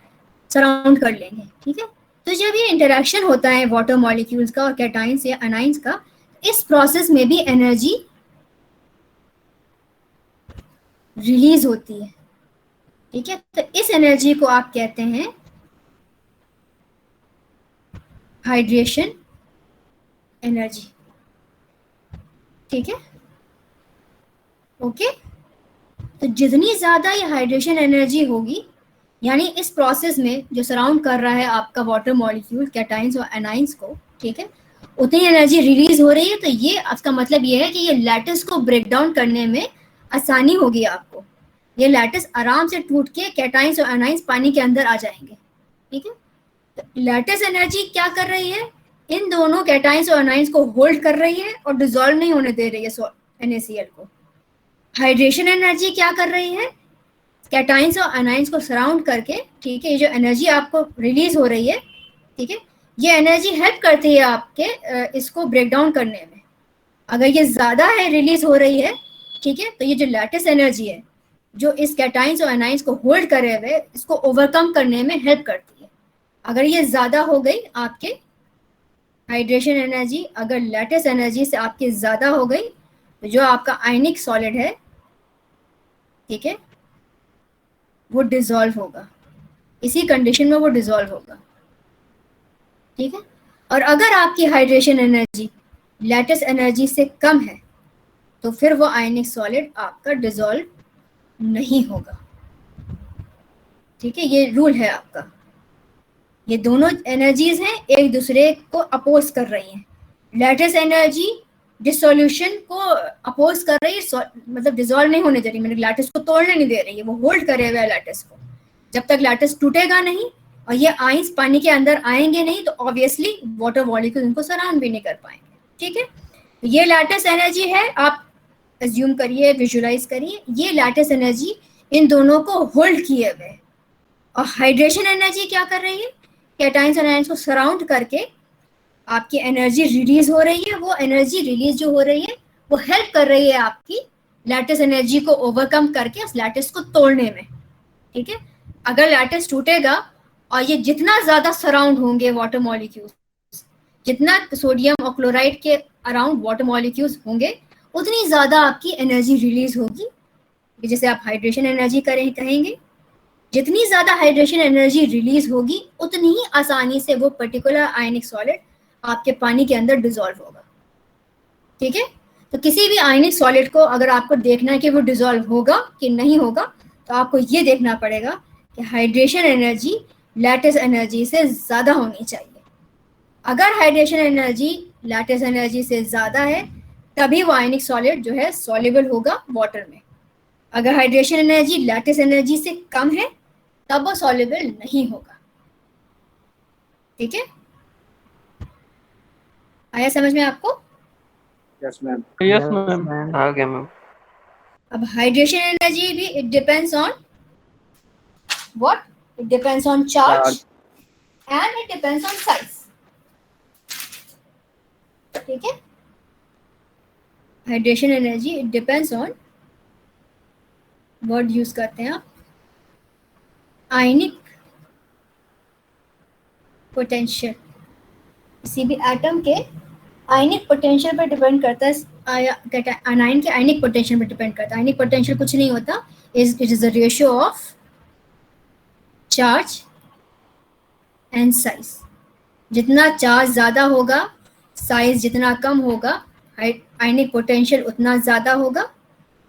सराउंड कर लेंगे। ठीक है, तो जब ये इंटरेक्शन होता है वाटर मॉलिक्यूल्स का और कैटाइंस या अनाइंस का, इस प्रोसेस में भी एनर्जी रिलीज होती है। ठीक है, तो इस एनर्जी को आप कहते हैं हाइड्रेशन एनर्जी। ठीक है, ओके, तो जितनी ज्यादा ये हाइड्रेशन एनर्जी होगी, यानी इस प्रोसेस में जो सराउंड कर रहा है आपका वाटर मॉलिक्यूल कैटाइंस और एनाइंस को, ठीक है, उतनी एनर्जी रिलीज हो रही है। तो ये आपका मतलब ये है कि ये लैटिस को ब्रेक डाउन करने में आसानी होगी आपको, ये लैटिस आराम से टूट के कैटाइंस और एनाइंस पानी के अंदर आ जाएंगे। ठीक है, तो लैटिस एनर्जी क्या कर रही है, इन दोनों कैटाइंस और एनाइंस को होल्ड कर रही है और डिसॉल्व नहीं होने दे रही है NaCl को। हाइड्रेशन एनर्जी क्या कर रही है, कैटाइंस और एनाइंस को सराउंड करके, ठीक है, ये जो एनर्जी आपको रिलीज हो रही है, ठीक है, ये एनर्जी हेल्प करती है आपके इसको ब्रेक डाउन करने में। अगर ये ज्यादा है रिलीज हो रही है, ठीक है, तो ये जो लैटिस एनर्जी है जो इस कैटाइंस और एनाइंस को होल्ड करे हुए इसको ओवरकम करने में हेल्प करती है। अगर ये ज्यादा हो गई आपके हाइड्रेशन एनर्जी, अगर लैटिस एनर्जी से आपकी ज्यादा हो गई, तो जो आपका आयनिक सॉलिड है, ठीक है, वो डिसॉल्व होगा, इसी कंडीशन में वो डिसॉल्व होगा। ठीक है, और अगर आपकी हाइड्रेशन एनर्जी लैटिस एनर्जी से कम है तो फिर वो आयनिक सॉलिड आपका डिसॉल्व नहीं होगा। ठीक है, ये रूल है आपका। ये दोनों एनर्जीज हैं एक दूसरे को अपोज कर रही हैं। लैटिस एनर्जी डिसोल्यूशन को अपोज कर रही है, मतलब डिसॉल्व नहीं होने दे रही, मतलब लैटिस को तोड़ने नहीं दे रही है, वो होल्ड करे हुए लैटिस को। जब तक लैटिस टूटेगा नहीं और ये आइंस पानी के अंदर आएंगे नहीं तो ऑब्वियसली वाटर मॉलिक्यूल इनको सराउंड भी नहीं कर पाएंगे। ठीक है, ये लैटिस एनर्जी है, आप अज्यूम करिए, विजुलाइज करिए, ये लैटिस एनर्जी इन दोनों को होल्ड किए हुए। और हाइड्रेशन एनर्जी क्या कर रही है, कैटाइंस और एनाइंस को सराउंड करके आपकी एनर्जी रिलीज हो रही है। वो एनर्जी रिलीज जो हो रही है वो हेल्प कर रही है आपकी लैटिस एनर्जी को ओवरकम करके उस लैटिस को तोड़ने में। ठीक है, अगर लैटिस टूटेगा और ये जितना ज्यादा सराउंड होंगे वाटर मॉलिक्यूल्स, जितना सोडियम और क्लोराइड के अराउंड वाटर मॉलिक्यूल्स होंगे, उतनी ज्यादा आपकी एनर्जी रिलीज होगी, जैसे आप हाइड्रेशन एनर्जी कहेंगे। जितनी ज्यादा हाइड्रेशन एनर्जी रिलीज होगी उतनी ही आसानी से वो पर्टिकुलर आयनिक सॉलिड आपके पानी के अंदर डिसॉल्व होगा। ठीक है, तो किसी भी आयनिक सॉलिड को अगर आपको देखना है कि वो डिसॉल्व होगा कि नहीं होगा, तो आपको ये देखना पड़ेगा कि हाइड्रेशन एनर्जी लैटिस एनर्जी से ज्यादा होनी चाहिए। अगर हाइड्रेशन एनर्जी लैटिस एनर्जी से ज्यादा है तभी वो आयनिक सॉलिड जो है सॉल्युबल होगा वाटर में। अगर हाइड्रेशन एनर्जी लैटिस एनर्जी से कम है तब वो सॉल्युबल नहीं होगा। ठीक है, आया समझ में आपको? Yes, ma'am. यस मैम, आ गया मैम। अब हाइड्रेशन एनर्जी भी it depends on what, it depends on charge and it depends on size. ठीक है, hydration energy it depends on, word use करते हैं आप, आयनिक पोटेंशियल, किसी भी एटम के आयनिक पोटेंशियल पर डिपेंड करता है, अनायन के आयनिक पोटेंशियल पर डिपेंड करता है। आयनिक पोटेंशियल कुछ नहीं होता, it is the ratio of charge and size. जितना चार्ज ज़्यादा होगा, साइज जितना कम होगा, आयनिक पोटेंशियल उतना ज़्यादा होगा,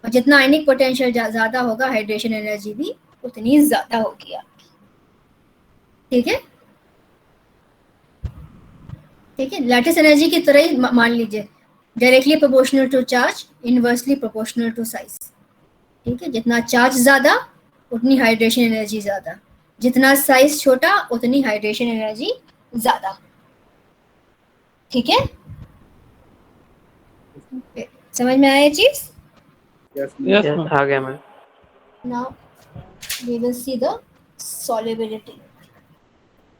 और जितना आयनिक पोटेंशियल ज़्यादा होगा हाइड्रेशन एनर्जी भी उतनी ज़्यादा होगी आपकी। ठीक है, ठीक है, लैटिस एनर्जी की तरह ही मान लीजिए, directly proportional to charge, inversely proportional to size. ठीक है, जितना चार्ज ज़्यादा उतनी हाइड्रेशन एनर्जी ज़्यादा, जितना साइज छोटा उतनी हाइड्रेशन एनर्जी ज़्यादा। ठीक है, समझ में आया ये चीज़? Yes ma'am. आ गया मैं। Now we will see the solubility.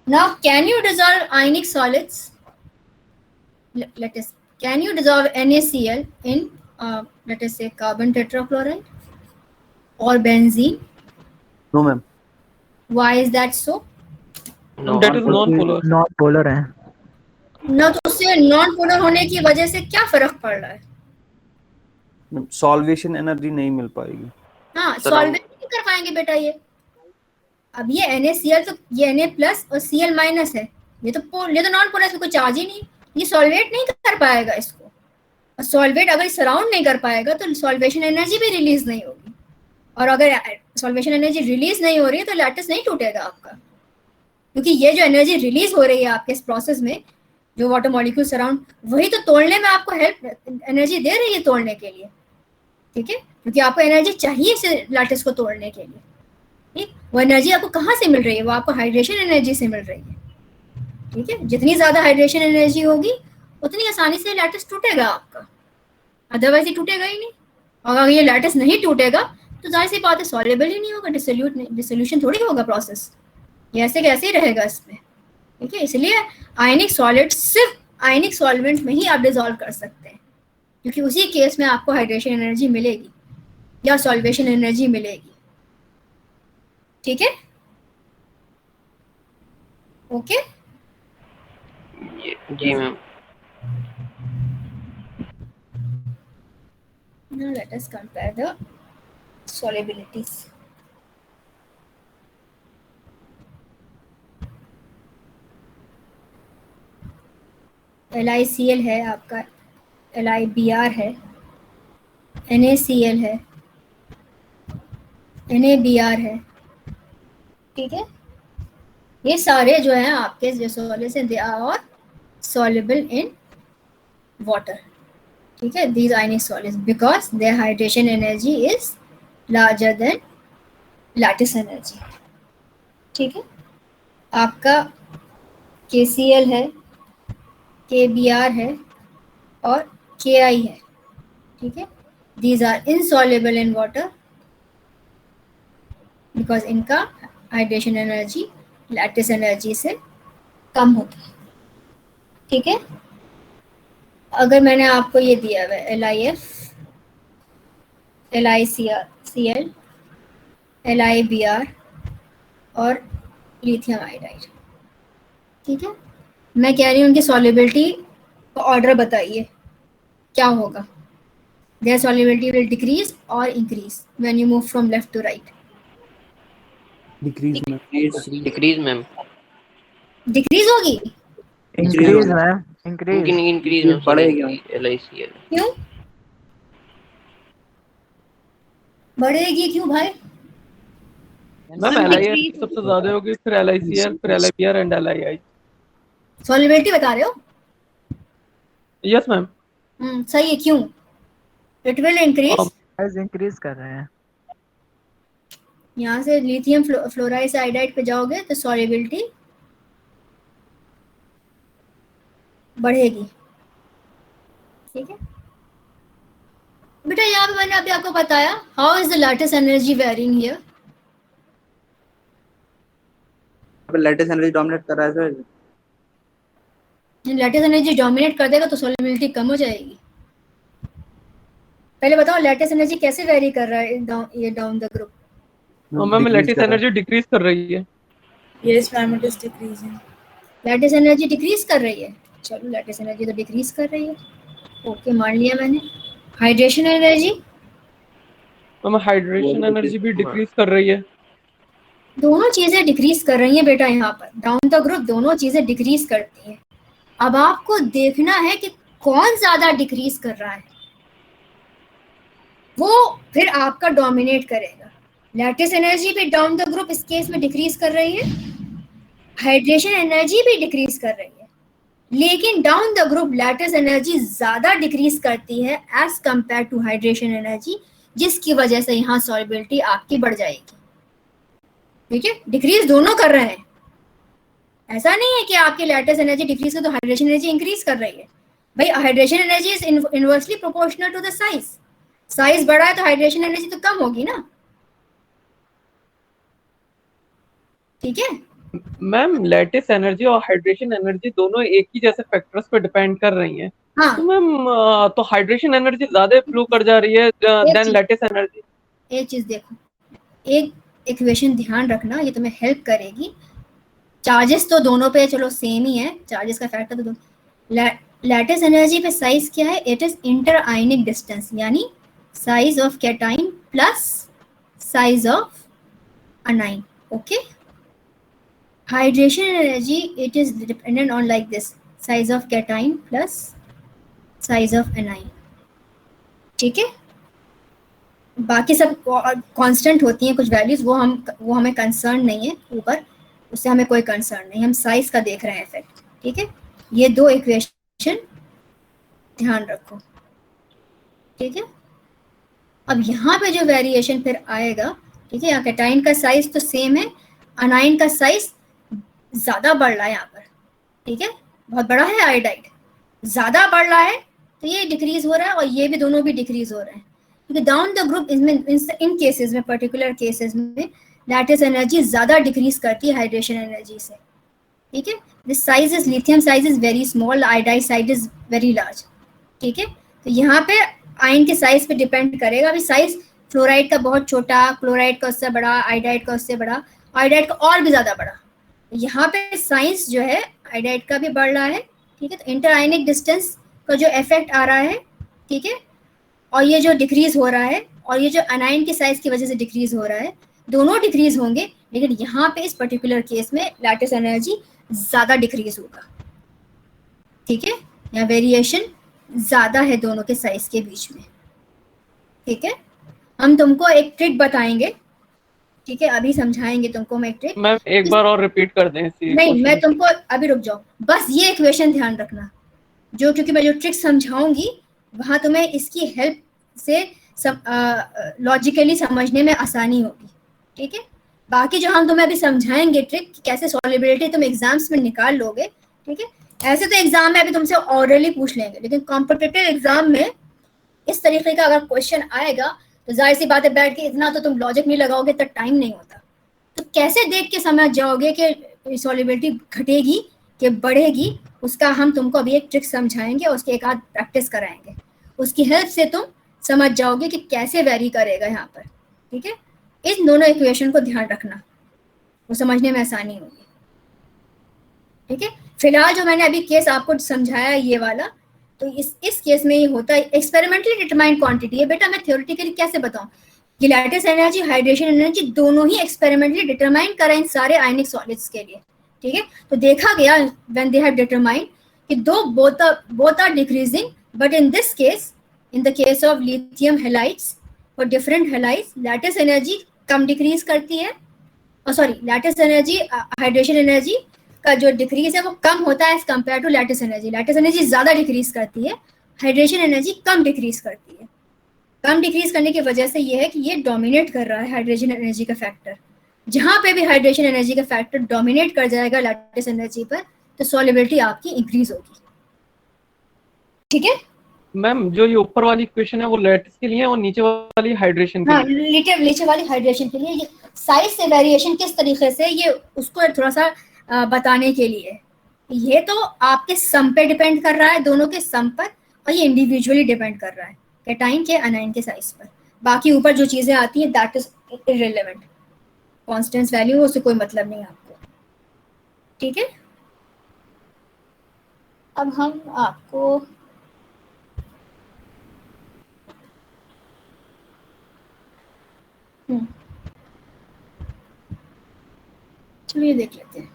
Now can you dissolve ionic solids? Let us, can you dissolve NaCl in let us say carbon tetrachloride or benzene? No, ma'am. Why is that so? No, That is non-polar. Non polar है। ना तो उससे नॉन पोलर होने की वजह से क्या फर्क पड़ रहा है? सॉल्वेशन एनर्जी नहीं मिल पाएगी। हाँ, तो सॉल्वेट नहीं कर पाएंगे बेटा ये। अब ये NaCl तो ये Na प्लस और Cl माइनस है, ये तो नॉन पोलर, इसमें कोई चार्ज ही नहीं, ये सॉल्वेट नहीं कर पाएगा इसको। और सॉल्वेट अगर सराउंड नहीं कर पाएगा तो सॉल्वेशन एनर्जी भी रिलीज नहीं होगी, और अगर सॉल्वेशन एनर्जी रिलीज नहीं हो रही है तो लैटिस नहीं टूटेगा आपका, क्योंकि ये जो एनर्जी रिलीज हो रही है आपके इस प्रोसेस में, जो वाटर मॉलिक्यूल सराउंड, वही तो तोड़ने में आपको हेल्प एनर्जी दे रही है तोड़ने के लिए। ठीक है, क्योंकि आपको एनर्जी चाहिए इस लैटिस को तोड़ने के लिए। ठीक, वो एनर्जी आपको कहाँ से मिल रही है? वो आपको हाइड्रेशन एनर्जी से मिल रही है। ठीक है, जितनी ज्यादा हाइड्रेशन एनर्जी होगी उतनी आसानी से लैटिस टूटेगा आपका, अदरवाइज ये टूटेगा ही नहीं। और अगर ये लैटिस नहीं टूटेगा तो जाहिर सी बात है सॉल्युबल ही नहीं होगा, डिसोल्यूशन थोड़ी होगा प्रोसेस, ये ऐसे कैसे ही रहेगा इसमें। ठीक है, इसलिए आयनिक सॉलिड सिर्फ आयनिक सॉल्वेंट में ही आप डिसॉल्व कर सकते हैं, क्योंकि उसी केस में आपको हाइड्रेशन एनर्जी मिलेगी या सॉल्वेशन एनर्जी मिलेगी। ठीक है, okay. Ji ma'am. Now let us compare the solubilities. LiCl है आपका, LiBr है, NaCl है, NaBr है। ठीक है, ये सारे जो हैं आपके जो सॉलिड्स हैं, they are all soluble in water. ठीक है, these ionic solids because their hydration energy is larger than lattice energy. ठीक है, आपका KCl है, KBr है और Ki है। ठीक है, these are insoluble in water because इनका हाइड्रेशन एनर्जी लैटिस एनर्जी से कम होता है। ठीक है, अगर मैंने आपको ये दिया हुआ है LiF, LiCl, LiBr और लिथियम आयोडाइड। ठीक है, मैं कह रही हूँ उनकी सॉल्युबिलिटी का ऑर्डर बताइए क्या होगा। देयर सॉल्युबिलिटी विल डिक्रीज और increase when you move from left to right. Decrease में डिक्रीज मैम। डिक्रीज होगी, increase ma'am, increase. Increase ma'am, बढ़ेगी। LiCl क्यों बढ़ेगी? क्यों भाई? मैम LiF सबसे ज्यादा होगी, फिर LiCl, फिर LiBr एंड LiI। सॉल्युबिलिटी बता रहे हो? Yes ma'am. सही है, क्यों? It will increase, size increase कर रहे हैं। यहाँ से लिथियम फ्लोराइड से आयोडाइड पे जाओगे तो सॉल्युबिलिटी बढ़ेगी। ठीक है, बेटा यहाँ पे मैंने अभी आपको बताया how is the lattice energy varying here. Lattice energy dominate कर रहा है सर। लैटिस एनर्जी डोमिनेट कर देगा तो सोल्युबिलिटी कम हो जाएगी। पहले बताओ लैटिस एनर्जी कैसे वेरी कर रहा है down the group. Ma'am lattice energy decrease कर रही है। Yes ma'am it is decreasing. Lattice energy decrease कर रही है। चलो लैटिस एनर्जी तो डिक्रीज कर रही है, ओके मान लिया मैंने। Hydration energy, ma'am hydration energy भी डिक्रीज कर रही है। दोनों चीजें डिक्रीज कर रही हैं बेटा। यहाँ पर डाउन द ग्रुप दोनों चीजें डिक्रीज करती हैं। अब आपको देखना है कि कौन ज्यादा डिक्रीज कर रहा है, वो फिर आपका डोमिनेट करेगा। लैटिस एनर्जी भी डाउन द ग्रुप इस केस में डिक्रीज कर रही है, हाइड्रेशन एनर्जी भी डिक्रीज कर रही है, लेकिन down the group lattice energy ज्यादा डिक्रीज करती है as compare to hydration energy, जिसकी वजह से यहाँ सॉल्युबिलिटी आपकी बढ़ जाएगी। ठीक है, डिक्रीज दोनों कर रहे हैं। ऐसा नहीं है कि आपकी लैटिस एनर्जी डिक्रीज कर तो हाइड्रेशन एनर्जी इंक्रीज कर रही है। भाई hydration energy is inversely proportional to the size. Size बड़ा है तो हाइड्रेशन एनर्जी तो कम होगी ना। ठीक है मैम लैटिस एनर्जी और हाइड्रेशन एनर्जी दोनों एक ही जैसे फैक्टर्स पे डिपेंड कर रही हैं। हाँ, तो मैम तो हाइड्रेशन एनर्जी ज्यादा फ्लो कर जा रही है देन लैटिस एनर्जी। एक चीज देखो, एक इक्वेशन ध्यान रखना, ये तुम्हें हेल्प करेगी। चार्जेस तो दोनों पे चलो सेम ही है, चार्जेस का फैक्टर तो दोनों। लैटिस एनर्जी पे साइज क्या है? It is inter ionic distance, यानी size of cation plus size of anion. Okay, hydration energy it is dependent on like this, size of cation plus size of anion. ठीक है, बाकी सब कांस्टेंट होती हैं कुछ वैल्यूज, वो हमें कंसर्न नहीं है ऊपर, उससे हमें कोई कंसर्न नहीं, हम साइज का देख रहे हैं इफेक्ट। ठीक है, ये दो इक्वेशन ध्यान रखो। ठीक है, अब यहाँ पे जो वेरिएशन फिर आएगा, ठीक है, यहाँ कैटाइन का साइज तो सेम है, अनाइन का साइज ज्यादा बढ़ रहा है यहाँ पर। ठीक है, बहुत बड़ा है आयोडाइड, ज्यादा बढ़ रहा है तो ये डिक्रीज हो रहा है और ये भी दोनों भी डिक्रीज हो रहे हैं, क्योंकि down the group in cases में, पर्टिकुलर केसेस में लैटिस एनर्जी ज्यादा डिक्रीज करती है हाइड्रेशन एनर्जी से। ठीक है, this size is lithium size is very small, iodide size is very large. ठीक है, तो यहाँ पे आयन के साइज पे डिपेंड करेगा। अभी साइज फ्लोराइड का बहुत छोटा, क्लोराइड का उससे बड़ा, आयोडाइड का उससे बड़ा, आयोडाइड का और भी ज्यादा बड़ा। यहाँ पे साइज जो है आयोडाइड का भी बढ़ रहा है। ठीक है, तो इंटर आयनिक डिस्टेंस का जो इफेक्ट आ रहा है, ठीक है, और ये जो डिक्रीज हो रहा है, और ये जो अनाइन की साइज की वजह से डिक्रीज हो रहा है, दोनों डिक्रीज होंगे, लेकिन यहाँ पे इस पर्टिकुलर केस में लैटिस एनर्जी ज्यादा डिक्रीज होगा। ठीक है, यहाँ वेरिएशन ज्यादा है दोनों के साइज के बीच में। ठीक है, हम तुमको एक ट्रिक बताएंगे। ठीक है, अभी समझाएंगे तुमको मैं एक ट्रिक। मैम एक बार और रिपीट कर दें इसी नहीं, question। मैं तुमको अभी रुक जाओ, बस ये इक्वेशन ध्यान रखना, जो क्योंकि मैं जो ट्रिक समझाऊंगी वहां तुम्हें इसकी हेल्प से लॉजिकली समझने में आसानी होगी। ठीक है, बाकी जो हम तुम्हें अभी समझाएंगे ट्रिक कि कैसे सॉल्युबिलिटी तुम एग्जाम्स में निकाल लोगे। ठीक है, ऐसे तो एग्जाम में अभी तुमसे ऑरली पूछ लेंगे, लेकिन कॉम्पिटिटिव एग्जाम में इस तरीके का अगर क्वेश्चन आएगा तो जाहिर सी बात है बैठ के इतना तो तुम लॉजिक नहीं लगाओगे तो टाइम नहीं होता। तो कैसे देख के समझ जाओगे कि सॉल्युबिलिटी घटेगी कि बढ़ेगी, उसका हम तुमको अभी एक ट्रिक समझाएंगे, उसके एक आध प्रैक्टिस कराएंगे, उसकी हेल्प से तुम समझ जाओगे कि कैसे वेरी करेगा यहाँ पर। ठीक है, इन दोनों इक्वेशन को ध्यान रखना, वो समझने में आसानी होगी। ठीक है, फिलहाल जो मैंने अभी केस आपको समझाया ये वाला, तो इस केस में ये होता है एक्सपेरिमेंटली डिटरमाइंड क्वांटिटी है। बेटा मैं थ्योरेटिकली कैसे बताऊं कि लैटिस एनर्जी, हाइड्रेशन एनर्जी दोनों ही एक्सपेरिमेंटली डिटरमाइन करें इन सारे आयनिक सॉलिड्स के लिए। ठीक है, तो देखा गया व्हेन दे हैव डिटरमाइंड कि दो both are decreasing, but in this case, in the case of lithium halides और डिफरेंट हैलाइड्स, लैटिस एनर्जी कम डिक्रीज करती है, और sorry lattice energy, hydration energy का जो डिक्रीज है वो कम होता है as compare to lattice energy. Lattice energy ज्यादा डिक्रीज करती है, हाइड्रेशन एनर्जी कम डिक्रीज करती है। कम डिक्रीज करने की वजह से ये है कि ये डोमिनेट कर रहा है हाइड्रेशन एनर्जी का फैक्टर। जहां पे भी हाइड्रेशन एनर्जी का फैक्टर डोमिनेट कर जाएगा लैटिस एनर्जी पर, तो सॉल्युबिलिटी आपकी इंक्रीज होगी। ठीक है, मैम जो ये ऊपर वाली इक्वेशन है वो लैटिस के लिए है और नीचे वाली हाइड्रेशन के हाँ, लिए। नीचे वाली हाइड्रेशन के लिए। ये साइज से वेरिएशन किस तरीके से, ये उसको थोड़ा सा बताने के लिए। ये तो आपके सम पे डिपेंड कर रहा है, दोनों के सम पर, और ये इंडिविजुअली डिपेंड कर रहा है कैटाइन के अनाइन के साइज पर। बाकी ऊपर जो चीजें आती हैं that is irrelevant, constant value, उससे कोई मतलब नहीं आपको। ठीक है, अब हम आपको चलिए देख लेते हैं।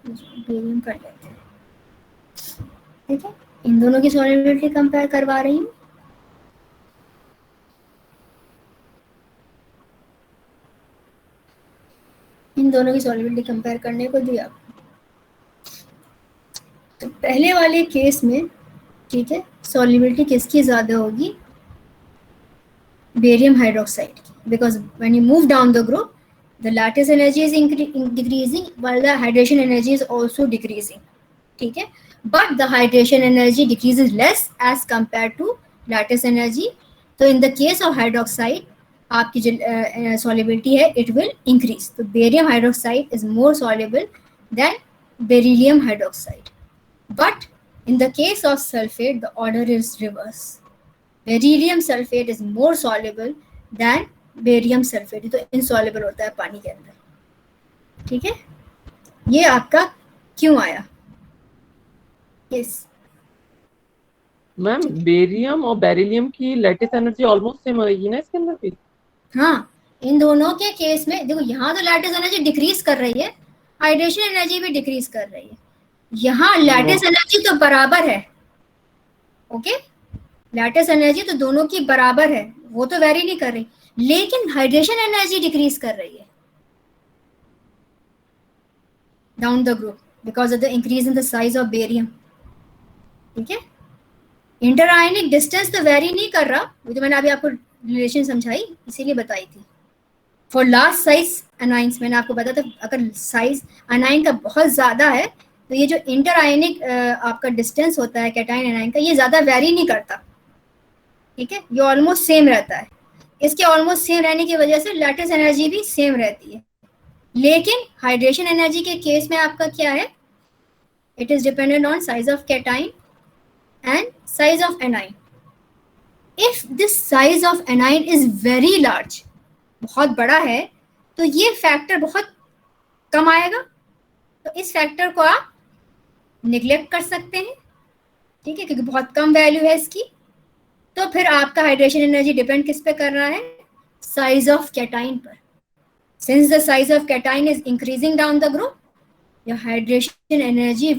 बेरियम कर लेते हैं। ठीक है, इन दोनों की सॉल्युबिलिटी कंपेयर करवा रही हूँ। इन दोनों की सॉल्युबिलिटी कंपेयर करने को दिया। तो पहले वाले केस में, ठीक है, सॉल्युबिलिटी किसकी ज्यादा होगी? बेरियम हाइड्रोक्साइड की, because when you move down the group the lattice energy is decreasing while the hydration energy is also decreasing. ठीक है, but the hydration energy decreases less as compared to lattice energy. तो in the case of hydroxide आपकी जो solubility है it will increase. तो barium hydroxide is more soluble than beryllium hydroxide. But in the case of sulfate the order is reverse. Beryllium sulfate is more soluble than barium sulphate, तो इनसॉल्युबल होता है पानी के अंदर। ठीक है, ये आपका क्यों आया? यस मैम बेरियम और बेरिलियम की लैटिस एनर्जी ऑलमोस्ट सेम होगी ना इसके अंदर भी? हाँ, इन दोनों के केस में देखो, यहाँ तो लैटिस एनर्जी डिक्रीज कर रही है, हाइड्रेशन एनर्जी भी डिक्रीज कर रही है। यहाँ लैटिस एनर्जी तो बराबर है। ओके, लैटिस एनर्जी तो दोनों की बराबर है, वो तो वेरी नहीं कर रही, लेकिन हाइड्रेशन एनर्जी डिक्रीज कर रही है down the group because of the increase in the size of barium. ठीक है, इंटरआयनिक डिस्टेंस तो वेरी नहीं कर रहा, वो तो मैंने अभी आपको रिलेशन समझाई इसीलिए बताई थी। फॉर लार्ज साइज अनाइंस मैंने आपको बताया था, अगर साइज अनाइन का बहुत ज्यादा है तो ये जो इंटरआयनिक आपका डिस्टेंस होता है कैटाइन अनाइन का, ये ज्यादा वेरी नहीं करता। ठीक है, ये ऑलमोस्ट सेम रहता है। इसके ऑलमोस्ट सेम रहने की वजह से लैटिस एनर्जी भी सेम रहती है। लेकिन हाइड्रेशन एनर्जी के केस में आपका क्या है? It is dependent on size of cation and size of A9. If this size of A9 is very large, बहुत बड़ा है, तो ये फैक्टर बहुत कम आएगा, तो इस फैक्टर को आप निग्लेक्ट कर सकते हैं। ठीक है, क्योंकि बहुत कम वैल्यू है इसकी। तो फिर आपका हाइड्रेशन एनर्जी डिपेंड किस पे कर रहा है? साइज ऑफ कैटाइन पर। Since the size of cation is increasing down the group, your hydration energy